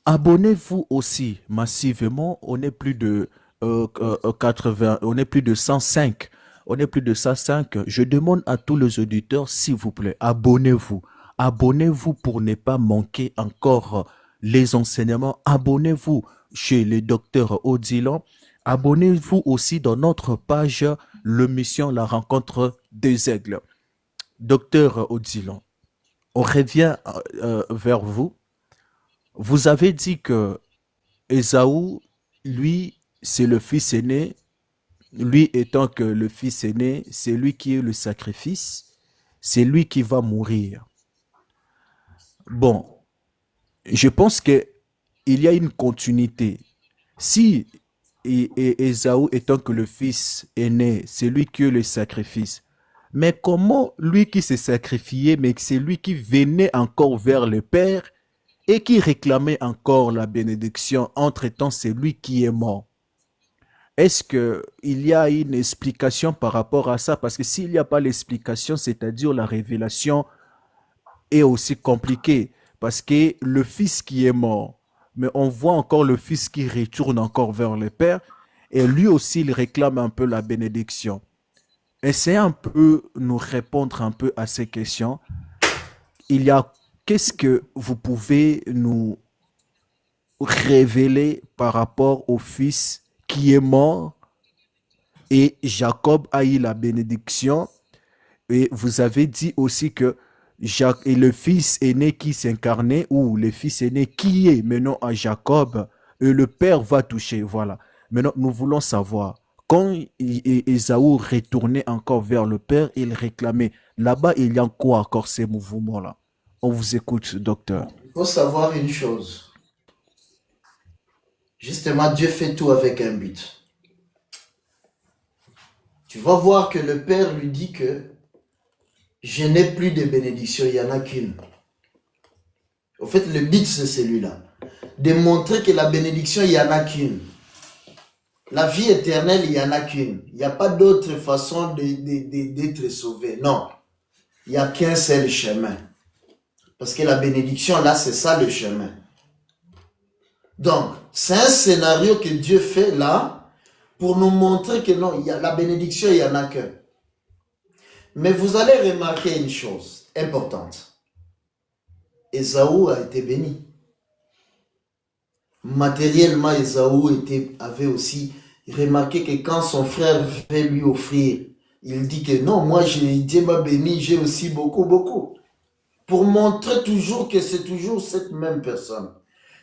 abonnez-vous aussi massivement. On est plus de 80, on est plus de 105. On est plus de 105. Je demande à tous les auditeurs, s'il vous plaît, abonnez-vous. Abonnez-vous pour ne pas manquer encore les enseignements. Abonnez-vous chez le docteur Odilon. Abonnez-vous aussi dans notre page, l'émission La Rencontre des Aigles. Docteur Odilon, on revient vers vous. Vous avez dit que Ésaü, lui, c'est le fils aîné. Lui étant que le fils aîné, c'est lui qui est le sacrifice. C'est lui qui va mourir. Bon, je pense qu'il y a une continuité. Si Ésaü étant que le fils aîné, c'est lui qui est le sacrifice. Mais comment lui qui s'est sacrifié, mais c'est lui qui venait encore vers le Père et qui réclamait encore la bénédiction, entre-temps c'est lui qui est mort. Est-ce qu'il y a une explication par rapport à ça? Parce que s'il n'y a pas l'explication, c'est-à-dire la révélation est aussi compliquée. Parce que le fils qui est mort, mais on voit encore le fils qui retourne encore vers le Père, et lui aussi, il réclame un peu la bénédiction. Essayez un peu nous répondre un peu à ces questions. Qu'est-ce que vous pouvez nous révéler par rapport au fils qui est mort et Jacob a eu la bénédiction. Et vous avez dit aussi que Jacques est le fils aîné qui s'incarnait, ou le fils aîné qui est maintenant à Jacob, et le père va toucher. Voilà. Maintenant, nous voulons savoir, quand Ésaü retournait encore vers le père, il réclamait. Là-bas, il y a quoi encore ces mouvements-là? On vous écoute, docteur. Il faut savoir une chose. Justement, Dieu fait tout avec un but. Tu vas voir que le père lui dit que je n'ai plus de bénédiction, il n'y en a qu'une. Au fait, le but, c'est celui-là. De montrer que la bénédiction, il n'y en a qu'une. La vie éternelle, il n'y en a qu'une. Il n'y a pas d'autre façon d'être sauvé. Non. Il n'y a qu'un seul chemin. Parce que la bénédiction, là, c'est ça le chemin. Donc, c'est un scénario que Dieu fait là pour nous montrer que non, il y a la bénédiction, il n'y en a qu'un. Mais vous allez remarquer une chose importante. Ésaü a été béni. Matériellement, Ésaü avait aussi remarqué que quand son frère veut lui offrir, il dit que non, moi, Dieu m'a béni, j'ai aussi beaucoup, beaucoup. Pour montrer toujours que c'est toujours cette même personne.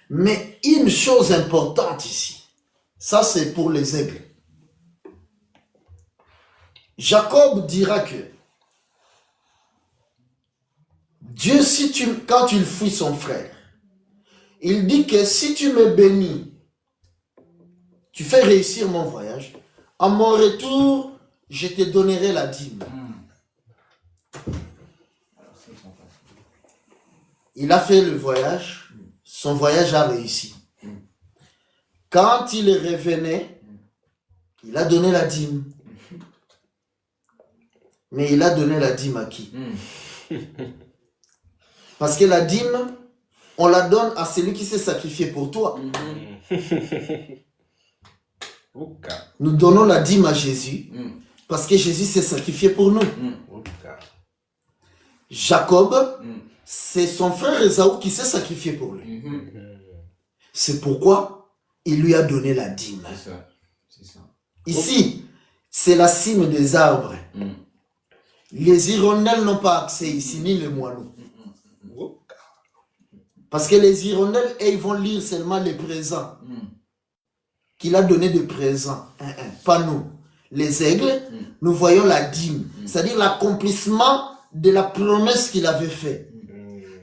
Mais une chose importante ici, ça c'est pour les aigles. Jacob dira que Dieu, quand il fuit son frère, il dit que si tu me bénis, tu fais réussir mon voyage, à mon retour, je te donnerai la dîme. Il a fait le voyage, son voyage a réussi. Quand il revenait, il a donné la dîme. Mais il a donné la dîme à qui? Parce que la dîme, on la donne à celui qui s'est sacrifié pour toi. Nous donnons la dîme à Jésus parce que Jésus s'est sacrifié pour nous. Jacob, c'est son frère Ésaü qui s'est sacrifié pour lui. C'est pourquoi il lui a donné la dîme. C'est ça. Ici, c'est la cime des arbres. Les hirondelles n'ont pas accès ici, ni les moineaux. Parce que les hirondelles, ils vont lire seulement les présents qu'il a donné de présents. Pas nous. Les aigles, nous voyons la dîme, c'est-à-dire l'accomplissement de la promesse qu'il avait faite.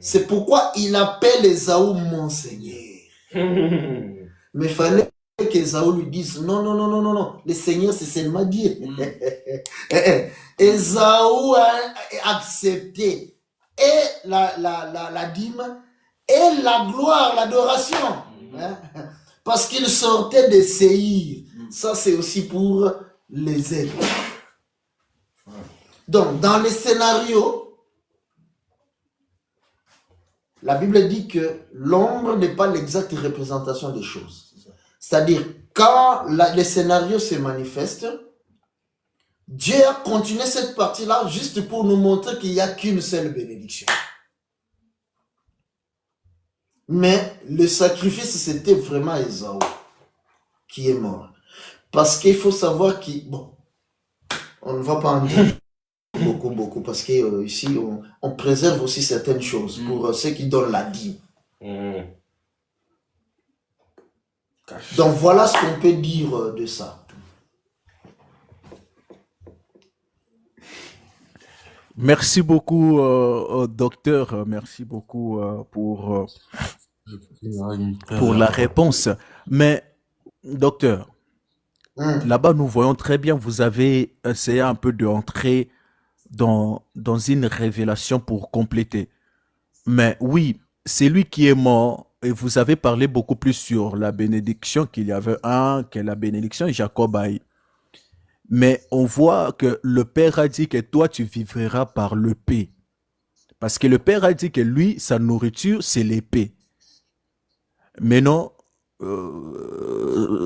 C'est pourquoi il appelle Ésaü mon Seigneur. Mais il fallait qu'Ésaü lui dise non, non, non, non, non, non. Le Seigneur, c'est seulement Dieu. Ésaü a accepté et la dîme et la gloire, l'adoration. Parce qu'il sortait de Séhir. Ça, c'est aussi pour les aigles. Donc, dans les scénarios, la Bible dit que l'ombre n'est pas l'exacte représentation des choses. C'est-à-dire, quand les scénarios se manifestent, Dieu a continué cette partie-là juste pour nous montrer qu'il n'y a qu'une seule bénédiction. Mais le sacrifice, c'était vraiment Ésaü qui est mort. Parce qu'il faut savoir bon, on ne va pas en dire beaucoup, parce que ici, on préserve aussi certaines choses pour ceux qui donnent la dîme. Donc voilà ce qu'on peut dire de ça. Merci beaucoup, docteur. Merci beaucoup pour la réponse. Mais, docteur, là-bas, nous voyons très bien, vous avez essayé un peu d'entrer dans une révélation pour compléter. Mais oui, c'est lui qui est mort, et vous avez parlé beaucoup plus sur la bénédiction qu'il y avait que la bénédiction Jacob a eu. Mais on voit que le Père a dit que toi, tu vivras par l'épée. Parce que le Père a dit que lui, sa nourriture, c'est l'épée. Mais non,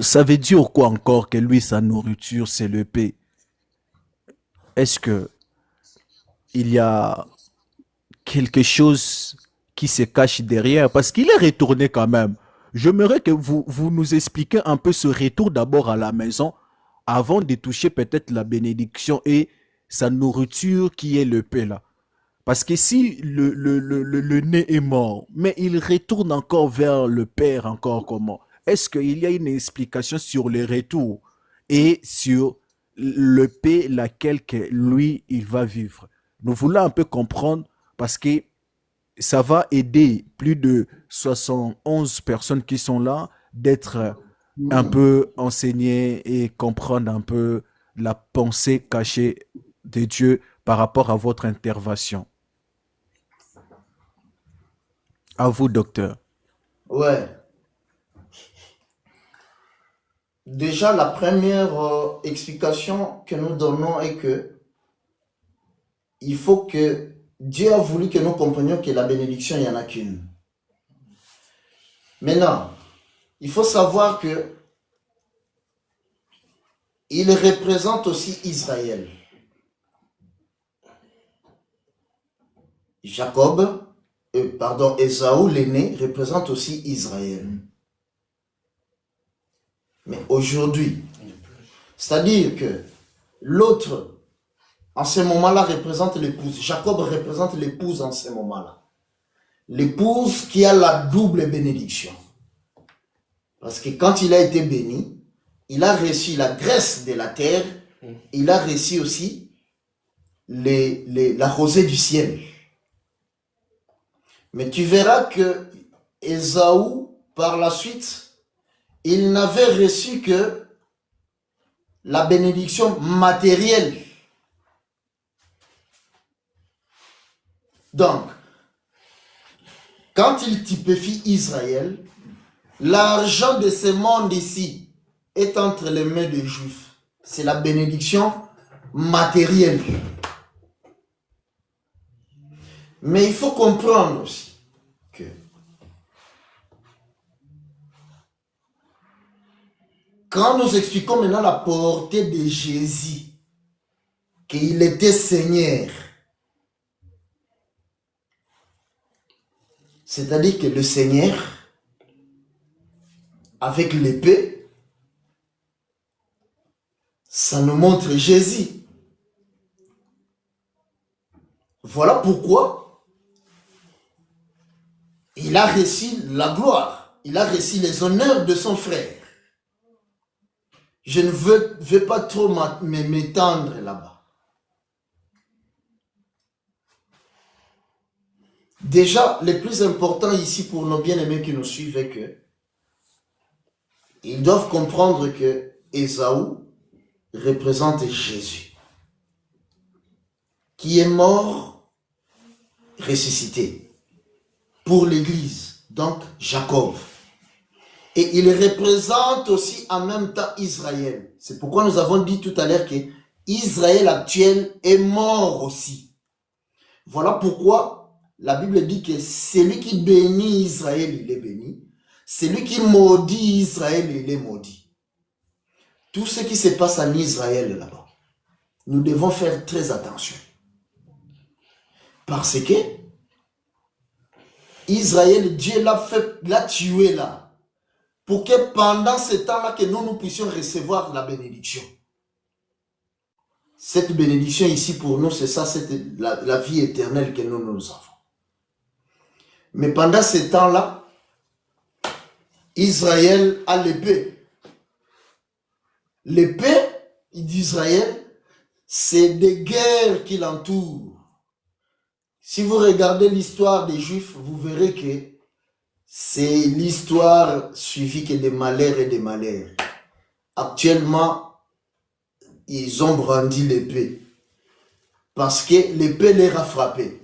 ça veut dire quoi encore que lui, sa nourriture, c'est l'épée? Est-ce que il y a quelque chose qui se cache derrière? Parce qu'il est retourné quand même. J'aimerais que vous nous expliquiez un peu ce retour d'abord à la maison. avant de toucher peut-être la bénédiction et sa nourriture qui est le paix là. Parce que si le nez est mort, mais il retourne encore vers le Père, encore comment? Est-ce qu'il y a une explication sur le retour et sur le paix laquelle que lui, il va vivre? Nous voulons un peu comprendre parce que ça va aider plus de 71 personnes qui sont là d'être un peu enseignées et comprendre un peu la pensée cachée de Dieu par rapport à votre intervention. À vous, docteur. Ouais. Déjà, la première explication que nous donnons est que il faut que Dieu a voulu que nous comprenions que la bénédiction, il n'y en a qu'une. Maintenant, il faut savoir que il représente aussi Israël. Ésaü, l'aîné, représente aussi Israël. Mais aujourd'hui, c'est-à-dire que l'autre, en ce moment-là, représente l'épouse. Jacob représente l'épouse en ce moment-là. L'épouse qui a la double bénédiction. Parce que quand il a été béni, il a reçu la graisse de la terre, il a reçu aussi la rosée du ciel. Mais tu verras que Ésaü, par la suite, il n'avait reçu que la bénédiction matérielle. Donc, quand il typifie Israël, l'argent de ce monde ici est entre les mains des Juifs. C'est la bénédiction matérielle. Mais il faut comprendre aussi que quand nous expliquons maintenant la portée de Jésus, qu'il était Seigneur, c'est-à-dire que le Seigneur, avec l'épée, ça nous montre Jésus. Voilà pourquoi il a reçu la gloire, il a reçu les honneurs de son frère. Je ne veux pas trop m'étendre là-bas. Déjà, le plus important ici pour nos bien-aimés qui nous suivent est que ils doivent comprendre que Ésaü représente Jésus, qui est mort, ressuscité pour l'Église, donc Jacob. Et il représente aussi en même temps Israël. C'est pourquoi nous avons dit tout à l'heure que Israël actuel est mort aussi. Voilà pourquoi la Bible dit que celui qui bénit Israël, il est béni. Celui qui maudit Israël, il est maudit. Tout ce qui se passe en Israël là-bas, nous devons faire très attention. Parce que Israël, Dieu l'a tué là. Pour que pendant ce temps-là, que nous puissions recevoir la bénédiction. Cette bénédiction ici pour nous, c'est ça, c'est la vie éternelle que nous avons. Mais pendant ce temps-là, Israël a l'épée. L'épée d'Israël, c'est des guerres qui l'entourent. Si vous regardez l'histoire des Juifs, vous verrez que c'est l'histoire suivie que des malheurs et des malheurs. Actuellement, ils ont brandi l'épée. Parce que l'épée les a frappés.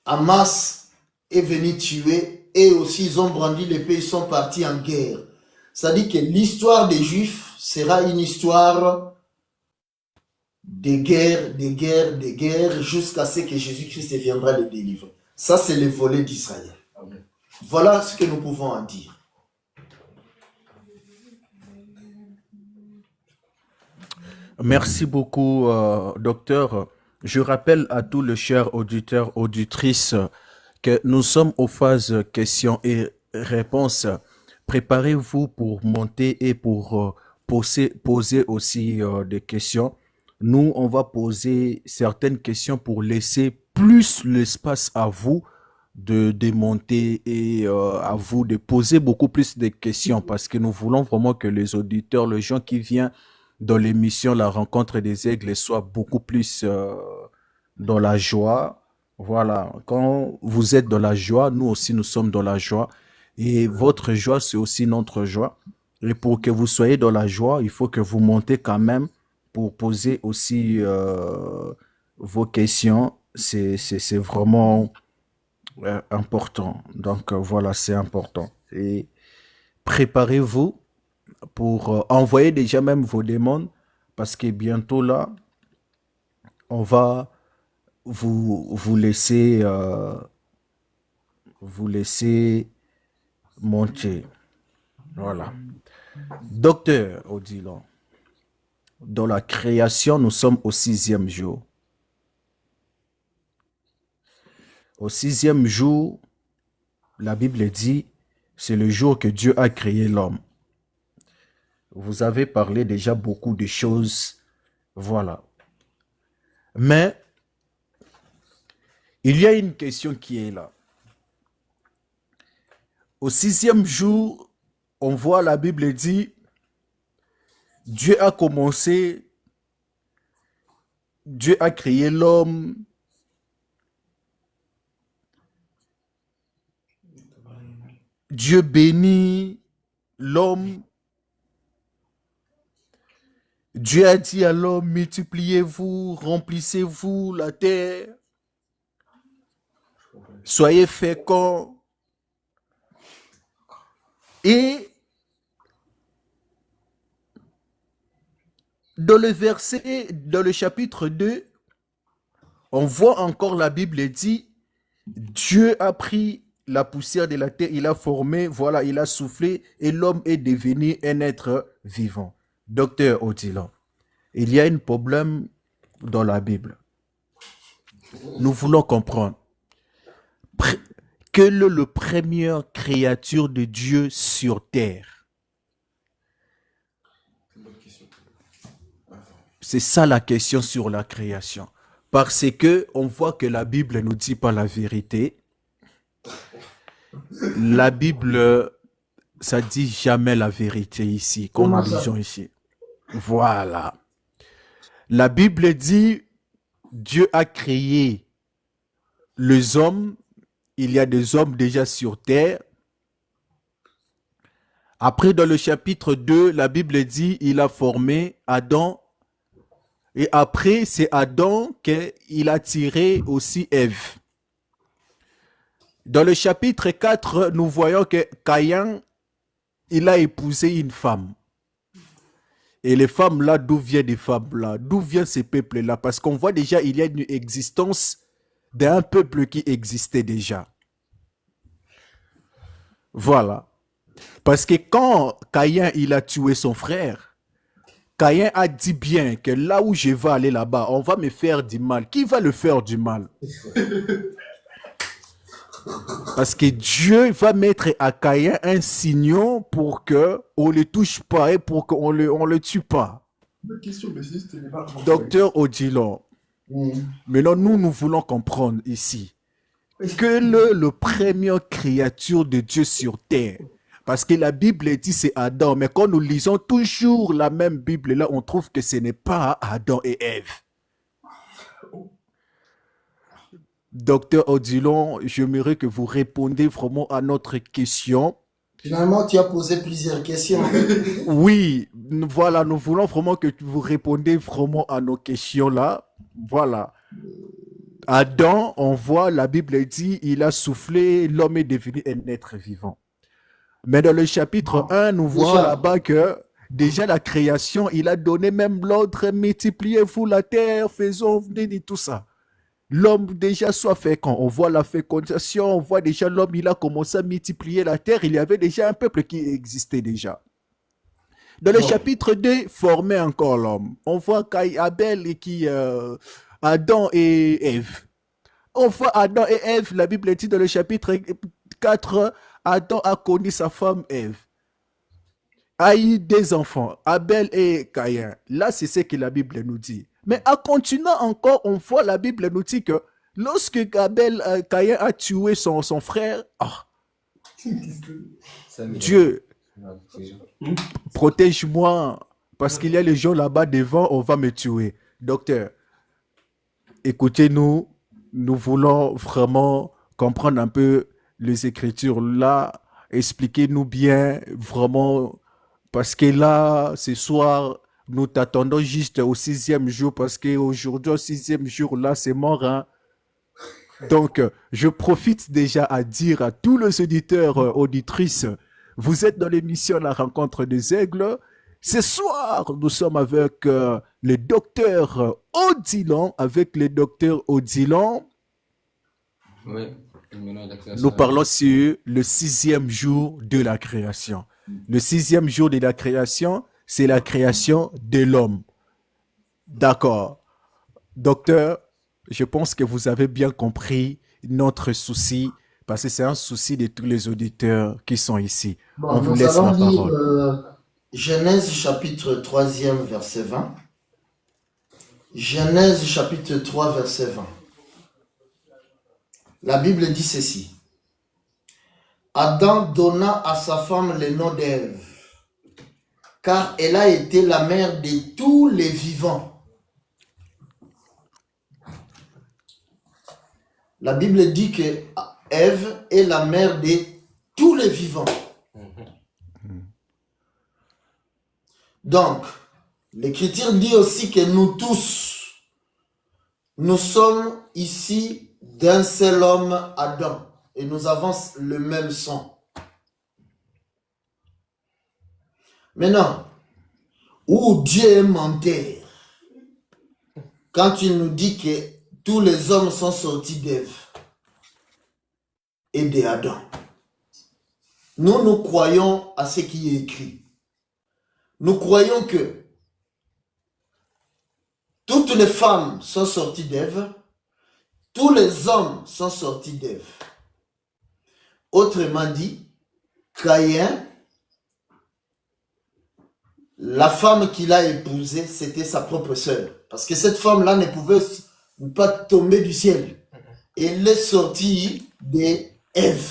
Hamas est venu tuer et aussi ils ont brandi l'épée, ils sont partis en guerre. Ça dit que l'histoire des Juifs sera une histoire de guerre, jusqu'à ce que Jésus-Christ viendra les délivrer. Ça, c'est le volet d'Israël. Voilà ce que nous pouvons en dire. Merci beaucoup, docteur. Je rappelle à tous les chers auditeurs, auditrices, que nous sommes aux phases questions et réponses. Préparez-vous pour monter et pour poser aussi des questions. Nous, on va poser certaines questions pour laisser plus l'espace à vous de démonter et à vous de poser beaucoup plus de questions parce que nous voulons vraiment que les auditeurs, les gens qui viennent dans l'émission La Rencontre des Aigles soient beaucoup plus dans la joie. Voilà, quand vous êtes dans la joie, nous aussi nous sommes dans la joie et votre joie, c'est aussi notre joie. Et pour que vous soyez dans la joie, il faut que vous montez quand même pour poser aussi vos questions. C'est vraiment important. Donc voilà, c'est important. Et préparez-vous pour envoyer déjà même vos demandes parce que bientôt là, on va vous laisser monter. Voilà. Docteur Odilon, dans la création, nous sommes au 6e jour. Au 6e jour, la Bible dit, c'est le jour que Dieu a créé l'homme. Vous avez parlé déjà beaucoup de choses, voilà. Mais, il y a une question qui est là. Au 6e jour, on voit la Bible dit, Dieu a commencé, Dieu a créé l'homme. Dieu bénit l'homme. Dieu a dit à l'homme, multipliez-vous, remplissez-vous la terre, soyez féconds. Et dans le chapitre 2, on voit encore la Bible dit, Dieu a pris la poussière de la terre, il a formé, voilà, il a soufflé et l'homme est devenu un être vivant. Docteur Odilon, il y a un problème dans la Bible. Nous voulons comprendre. Quelle est la première créature de Dieu sur terre? C'est ça la question sur la création. Parce que on voit que la Bible ne nous dit pas la vérité. La Bible, ça dit jamais la vérité ici, comme nous disons ici. Voilà. La Bible dit, Dieu a créé les hommes. Il y a des hommes déjà sur terre. Après, dans le chapitre 2, la Bible dit, il a formé Adam. Et après, c'est Adam qu'il a tiré aussi Ève. Dans le chapitre 4, nous voyons que Caïn, il a épousé une femme. Et les femmes là, d'où viennent les femmes là? D'où viennent ces peuples-là? Parce qu'on voit déjà, il y a une existence d'un peuple qui existait déjà. Voilà. Parce que quand Caïn, il a tué son frère, Caïn a dit bien que là où je vais aller là-bas, on va me faire du mal. Qui va le faire du mal? Parce que Dieu va mettre à Caïn un signe pour qu'on ne le touche pas et pour qu'on le tue pas. Docteur Odilon, maintenant nous voulons comprendre ici quelle est la première créature de Dieu sur terre. Parce que la Bible dit c'est Adam, mais quand nous lisons toujours la même Bible, là on trouve que ce n'est pas Adam et Ève. Docteur Odilon, j'aimerais que vous répondiez vraiment à notre question. Finalement, tu as posé plusieurs questions. Oui, voilà, nous voulons vraiment que vous répondiez vraiment à nos questions là. Voilà. Adam, on voit, la Bible dit, il a soufflé, l'homme est devenu un être vivant. Mais dans le chapitre 1, nous voyons là-bas que déjà la création, il a donné même l'ordre, multipliez-vous la terre, faisons venir tout ça. L'homme déjà soit fécond. On voit la fécondation, on voit déjà l'homme, il a commencé à multiplier la terre. Il y avait déjà un peuple qui existait déjà. Dans le chapitre 2, former encore l'homme. On voit Abel et Adam et Ève. On voit Adam et Ève, la Bible dit dans le chapitre 4, Adam a connu sa femme Ève. a eu des enfants, Abel et Caïn. Là, c'est ce que la Bible nous dit. Mais en continuant encore, on voit la Bible nous dit que lorsque Caïn a tué son frère, Dieu, protège-moi, parce qu'il y a les gens là-bas devant, on va me tuer. Docteur, écoutez-nous, nous voulons vraiment comprendre un peu les Écritures là, expliquez-nous bien, vraiment, parce que là, ce soir, nous t'attendons juste au 6e jour, parce qu'aujourd'hui, au 6e jour, là, c'est mort, hein. Donc, je profite déjà à dire à tous les auditeurs, auditrices, vous êtes dans l'émission La Rencontre des Aigles. Ce soir, nous sommes avec le docteur Odilon, Oui. Nous parlons sur le 6e jour de la création. Le 6e jour de la création, c'est la création de l'homme. D'accord. Docteur, je pense que vous avez bien compris notre souci, parce que c'est un souci de tous les auditeurs qui sont ici. On vous Nous laisse la allons lire parole. Genèse chapitre 3e, verset 20. Genèse chapitre 3, verset 20. La Bible dit ceci. Adam donna à sa femme le nom d'Ève, car elle a été la mère de tous les vivants. La Bible dit que Ève est la mère de tous les vivants. Donc, l'Écriture dit aussi que nous tous, nous sommes ici d'un seul homme, Adam, et nous avons le même sang. Maintenant, où Dieu est menteur, quand il nous dit que tous les hommes sont sortis d'Ève et d'Adam, nous croyons à ce qui est écrit. Nous croyons que toutes les femmes sont sorties d'Ève, tous les hommes sont sortis d'Ève. Autrement dit, Caïn, la femme qu'il a épousée, c'était sa propre sœur. Parce que cette femme-là ne pouvait pas tomber du ciel. Elle est sortie d'Ève.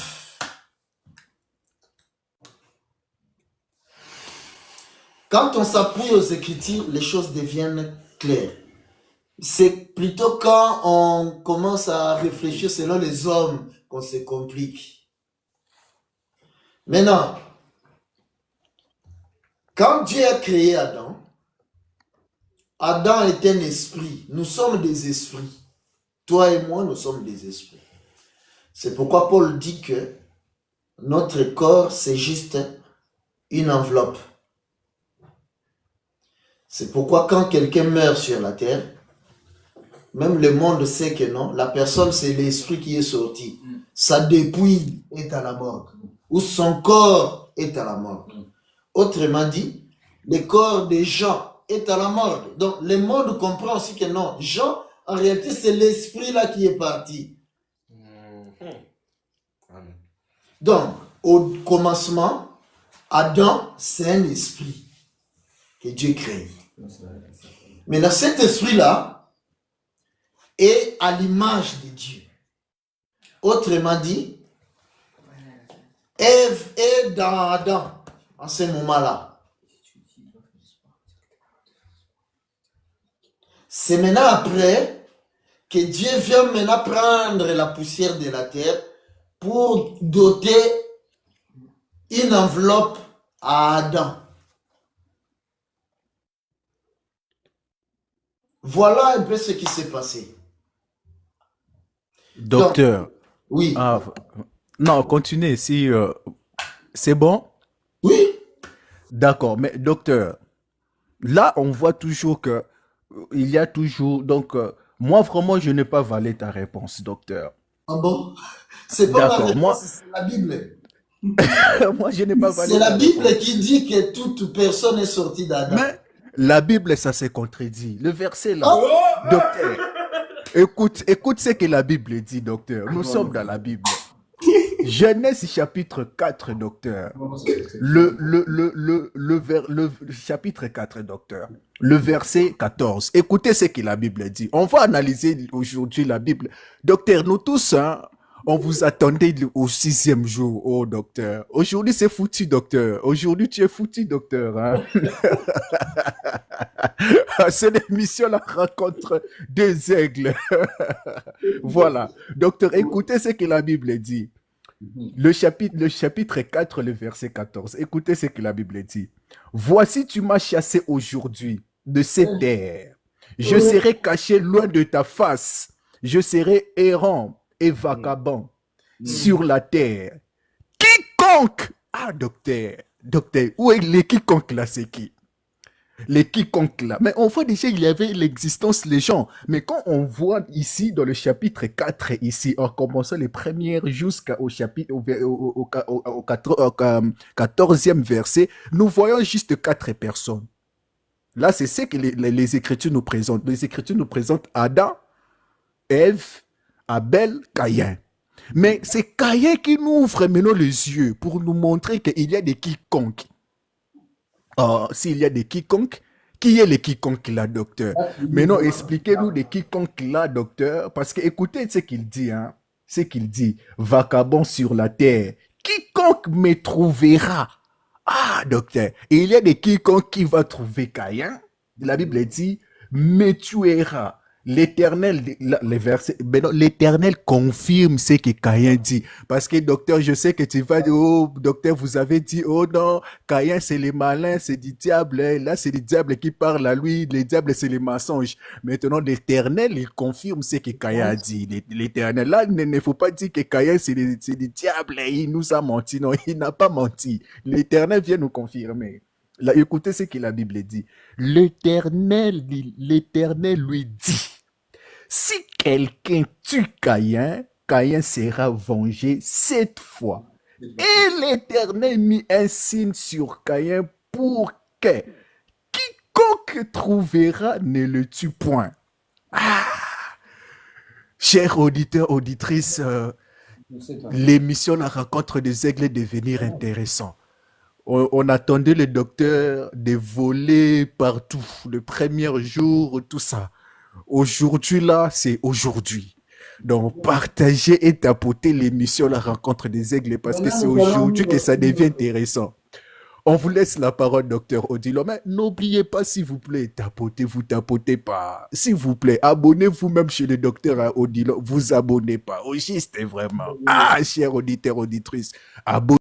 Quand on s'appuie aux Écritures, les choses deviennent claires. C'est plutôt quand on commence à réfléchir selon les hommes qu'on se complique. Maintenant, quand Dieu a créé Adam, Adam est un esprit. Nous sommes des esprits. Toi et moi, nous sommes des esprits. C'est pourquoi Paul dit que notre corps, c'est juste une enveloppe. C'est pourquoi quand quelqu'un meurt sur la terre, même le monde sait que non, la personne, c'est l'esprit qui est sorti. Sa dépouille est à la mort. Ou son corps est à la mort. Autrement dit, le corps des gens est à la mort. Donc, le monde comprend aussi que non. Jean, en réalité, c'est l'esprit là qui est parti. Donc, au commencement, Adam, c'est un esprit que Dieu crée. Maintenant, cet esprit-là est à l'image de Dieu. Autrement dit, Ève est dans Adam en ce moment-là. C'est maintenant après que Dieu vient maintenant prendre la poussière de la terre pour doter une enveloppe à Adam. Voilà un peu ce qui s'est passé. Docteur. Donc, oui. Non, continuez. Si, c'est bon? Oui. D'accord. Mais docteur, là, on voit toujours que il y a toujours... Donc, moi, vraiment, je n'ai pas valé ta réponse, docteur. Ah bon? C'est pas ma réponse, moi... c'est la Bible. Moi, je n'ai pas valé c'est la Bible qui dit que toute personne est sortie d'Adam. Mais la Bible, ça se contredit. Le verset là, docteur, écoute ce que la Bible dit, docteur. Nous sommes dans la Bible. Genèse chapitre 4, docteur. Le chapitre 4, docteur. Le verset 14. Écoutez ce que la Bible dit. On va analyser aujourd'hui la Bible. Docteur, nous tous, hein, on vous attendait au 6e jour, oh docteur. Aujourd'hui, c'est foutu, docteur. Aujourd'hui, tu es foutu, docteur. Hein? C'est l'émission La rencontre des aigles. Voilà. Docteur, écoutez ce que la Bible dit. Le chapitre 4, le verset 14. Écoutez ce que la Bible dit. Voici, tu m'as chassé aujourd'hui de cette terre. Je serai caché loin de ta face. Je serai errant et vagabond sur la terre. Quiconque, ah docteur, où est les quiconque là, c'est qui? Les quiconque là. Mais on voit déjà, il y avait l'existence des gens. Mais quand on voit ici, dans le chapitre 4, ici, en commençant les premières jusqu'au chapitre, au 14e verset, nous voyons juste 4 personnes. Là, c'est ce que les Écritures nous présentent. Les Écritures nous présentent Adam, Ève, Abel, Caïn. Mais c'est Caïn qui nous ouvre maintenant les yeux pour nous montrer qu'il y a des quiconques. S'il y a des quiconques, qui est les quiconques là, docteur? Maintenant, expliquez-nous des quiconques là, docteur, parce que écoutez ce qu'il dit, hein. Ce qu'il dit, vagabond sur la terre, quiconque me trouvera. Ah, docteur, il y a des quiconques qui va trouver Caïn. La Bible dit, me tuera. L'Éternel, les versets, l'Éternel confirme ce que Caïn dit. Parce que, docteur, je sais que tu vas dire, oh, docteur, vous avez dit, oh non, Caïn, c'est les malins, c'est du diable. Là, c'est le diable qui parle à lui. Le diable, c'est les mensonges. Maintenant, l'Éternel, il confirme ce que Caïn a dit. L'Éternel, là, il ne faut pas dire que Caïn, c'est le diable. Il nous a menti. Non, il n'a pas menti. L'Éternel vient nous confirmer. Là, écoutez ce que la Bible dit. L'Éternel lui dit, si quelqu'un tue Caïn, Caïn sera vengé 7 fois. Et l'Éternel mit un signe sur Caïn pour que quiconque trouvera ne le tue point. Ah, chers auditeurs, auditrices, l'émission La rencontre des aigles est devenir intéressant. On attendait le docteur de voler partout, le premier jour, tout ça. Aujourd'hui, là, c'est aujourd'hui. Donc, partagez et tapotez l'émission La rencontre des aigles parce que c'est aujourd'hui que ça devient intéressant. On vous laisse la parole, docteur Odilo. Mais n'oubliez pas, s'il vous plaît, vous tapotez pas. S'il vous plaît, abonnez-vous même chez le docteur Odilo. Vous abonnez pas. Au juste, vraiment. Ah, chers auditeurs, auditrices, abonnez-vous.